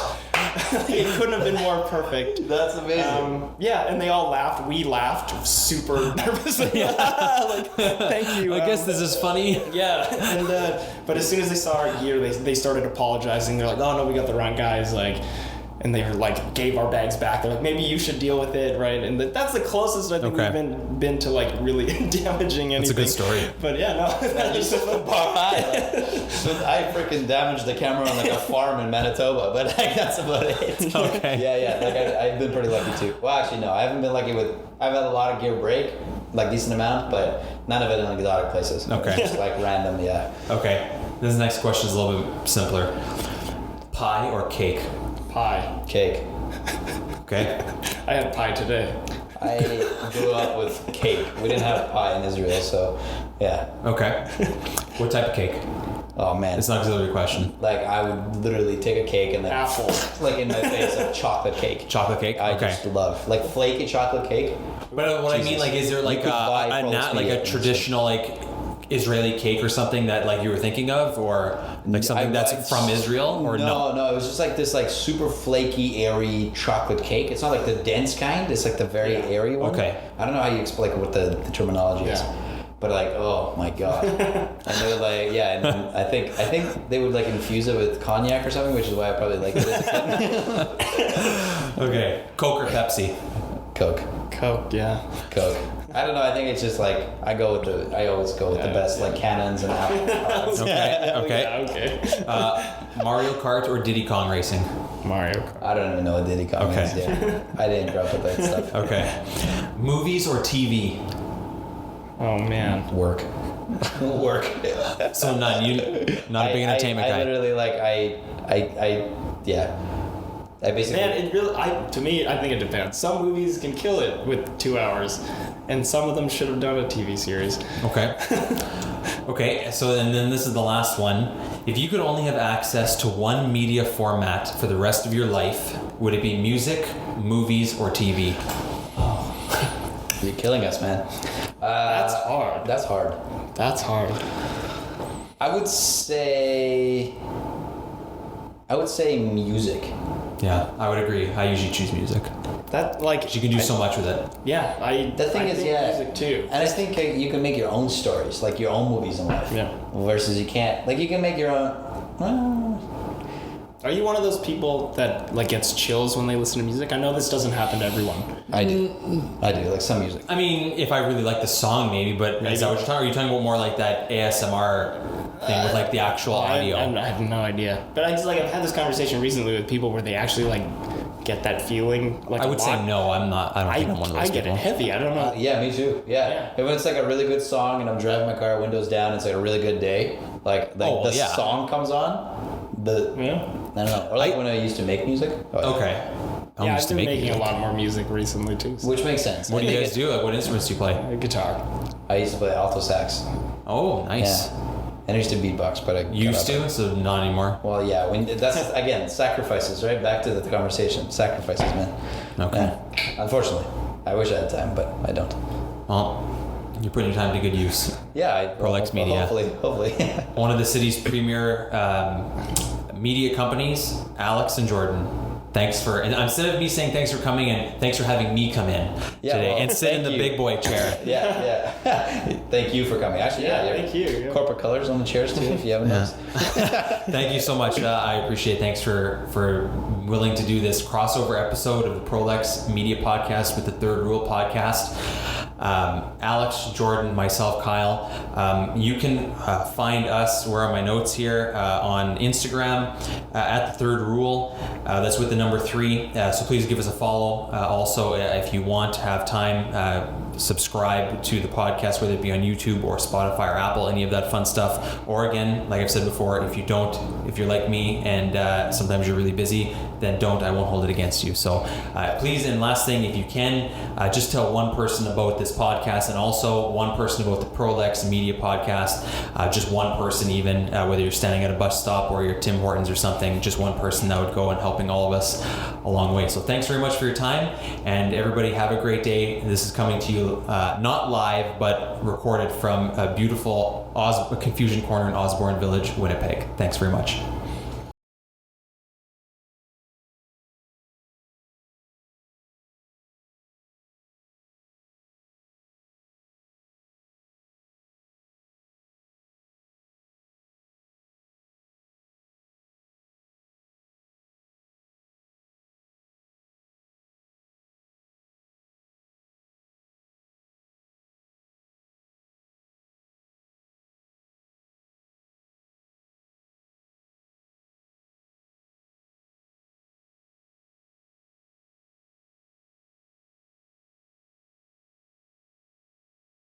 Speaker 3: it couldn't have been more perfect.
Speaker 2: That's amazing.
Speaker 3: Yeah, and they all laughed. We laughed super nervously. Like, thank you.
Speaker 1: I guess this is funny.
Speaker 3: Yeah, and but as soon as they saw our gear, they started apologizing. They're like, "Oh no, we got the wrong guys." Like, and they were like, gave our bags back. They're like, "Maybe you should deal with it," right? And that's the closest I think we've been to like really damaging anything.
Speaker 1: That's a good story.
Speaker 3: But yeah, no,
Speaker 2: That is the bar high. I freaking damaged the camera on like a farm in Manitoba, but like that's about it.
Speaker 1: Okay.
Speaker 2: Yeah. Like I've been pretty lucky too. Well, actually, no, I haven't been lucky with. I've had a lot of gear break, like decent amount, but none of it in exotic places.
Speaker 1: Okay.
Speaker 2: Just like random, yeah.
Speaker 1: Okay. This next question is a little bit simpler. Pie or cake?
Speaker 3: Pie.
Speaker 2: Cake.
Speaker 1: Okay.
Speaker 3: I had pie today.
Speaker 2: I grew up with cake. We didn't have pie in Israel, so yeah.
Speaker 1: Okay. What type of cake?
Speaker 2: Oh man,
Speaker 1: It's not an auxiliary question.
Speaker 2: like I would literally take a cake and then
Speaker 3: Apple.
Speaker 2: like in my face a chocolate cake.
Speaker 1: Chocolate cake?
Speaker 2: I
Speaker 1: Okay.
Speaker 2: just love like flaky chocolate cake.
Speaker 1: But what I mean,
Speaker 2: Jesus.
Speaker 1: like, is there like
Speaker 2: You could buy Prolex
Speaker 1: like
Speaker 2: Media.
Speaker 1: a traditional like Israeli cake or something that like you were thinking of, or like something that's from Israel, or no?
Speaker 2: No, it was just like this like super flaky, airy chocolate cake. It's not like the dense kind. It's like the very airy one.
Speaker 1: Okay.
Speaker 2: I don't know how you explain what the terminology is.
Speaker 3: Yeah.
Speaker 2: But like, oh my god. And they would like, yeah, and I think they would like infuse it with cognac or something, which is why I probably liked it as a kid.
Speaker 1: Okay. Coke or Pepsi?
Speaker 2: Coke.
Speaker 3: Coke, yeah.
Speaker 2: Coke. I don't know. I think it's just like I always go with the best like cannons and apples.
Speaker 1: Okay. Okay.
Speaker 3: Yeah, okay.
Speaker 1: Mario Kart or Diddy Kong Racing?
Speaker 3: Mario Kart.
Speaker 2: I don't even know what Diddy Kong is.
Speaker 1: Okay.
Speaker 2: Yeah. I didn't grow up with that stuff.
Speaker 1: Okay. Movies or TV?
Speaker 3: Oh man.
Speaker 2: Work. Work.
Speaker 1: So none. You not a big entertainment
Speaker 2: I
Speaker 1: guy.
Speaker 2: literally like yeah. I basically
Speaker 3: Man, it really, to me, I think it depends. Some movies can kill it with 2 hours, and some of them should have done a TV series.
Speaker 1: Okay. Okay, so and then this is the last one. If you could only have access to one media format for the rest of your life, would it be music, movies, or TV?
Speaker 2: you're killing us, man.
Speaker 3: That's hard.
Speaker 2: That's hard.
Speaker 3: That's hard.
Speaker 2: I would say music.
Speaker 1: Yeah, I would agree. I usually choose music.
Speaker 3: That like
Speaker 1: You can do so much with it.
Speaker 3: Yeah,
Speaker 2: The thing is,
Speaker 3: think
Speaker 2: yeah,
Speaker 3: music too.
Speaker 2: And I think you can make your own stories, like your own movies in life.
Speaker 3: Yeah.
Speaker 2: Versus you can't, like you can make your own.
Speaker 3: Are you one of those people that like gets chills when they listen to music? I know this doesn't happen to everyone.
Speaker 2: I do, like some music.
Speaker 1: I mean, if I really like the song, maybe, but is that what you're talking? Are you talking about more like that ASMR thing with like the actual audio?
Speaker 3: I have no idea. But I just like I've had this conversation recently with people where they actually like get that feeling. Like
Speaker 1: I would say no. I'm not. I don't think I'm one of those
Speaker 3: I get
Speaker 1: people.
Speaker 3: it heavy. I don't know.
Speaker 2: Yeah, me too. Yeah.
Speaker 3: Yeah.
Speaker 2: And when it's like a really good song and I'm driving my car, windows down, it's like a really good day. Like the
Speaker 1: yeah.
Speaker 2: song comes on.
Speaker 3: Yeah.
Speaker 2: I don't know. Or like when I used to make music. Oh, yeah.
Speaker 1: Okay. I
Speaker 3: Yeah,
Speaker 1: used
Speaker 3: I've
Speaker 1: to
Speaker 3: been
Speaker 1: make
Speaker 3: making
Speaker 1: music.
Speaker 3: a lot more music recently too. So.
Speaker 2: Which makes sense.
Speaker 1: What
Speaker 2: I
Speaker 1: do you
Speaker 2: think
Speaker 1: guys do? Like, what instruments do you play?
Speaker 3: Guitar.
Speaker 2: I used to play alto sax.
Speaker 1: Oh, nice.
Speaker 2: Yeah. And I used to beatbox, but I
Speaker 1: Used
Speaker 2: cut out.
Speaker 1: to, so not anymore.
Speaker 2: Well, yeah. When that's again sacrifices, right? Back to the conversation. Sacrifices, man.
Speaker 1: Okay.
Speaker 2: Yeah. Unfortunately, I wish I had time, but I don't.
Speaker 1: Well, you're putting your time to good use.
Speaker 2: Yeah.
Speaker 1: Prolex Media.
Speaker 2: Hopefully.
Speaker 1: One of the city's premier media companies, Alex and Jordan. Thanks for, and instead of me saying thanks for coming in, thanks for having me come in today
Speaker 2: well,
Speaker 1: and sit in the
Speaker 2: thank you.
Speaker 1: big boy chair.
Speaker 2: Yeah. Thank you for coming. Actually,
Speaker 3: Yeah,
Speaker 2: yeah.
Speaker 3: thank you. Yeah.
Speaker 2: Corporate colors on the chairs too, if you haven't noticed.
Speaker 1: Thank you so much. I appreciate it. Thanks for willing to do this crossover episode of the Prolex Media Podcast with the Third Rule Podcast. Alex, Jordan, myself, Kyle. You can find us, where are my notes here, on Instagram at the Third Rule. That's with the number 3. So please give us a follow. Also, if you want to have time, subscribe to the podcast, whether it be on YouTube or Spotify or Apple, any of that fun stuff. Or again, like I've said before, if you're like me and sometimes you're really busy, then don't. I won't hold it against you. So please, and last thing, if you can, just tell one person about this podcast, and also one person about the Prolex Media podcast. Just one person, even whether you're standing at a bus stop or you're Tim Hortons or something, just one person that would go in helping all of us a long way. So thanks very much for your time, and everybody have a great day. This is coming to you not live, but recorded from a beautiful Confusion Corner in Osborne Village, Winnipeg. Thanks very much.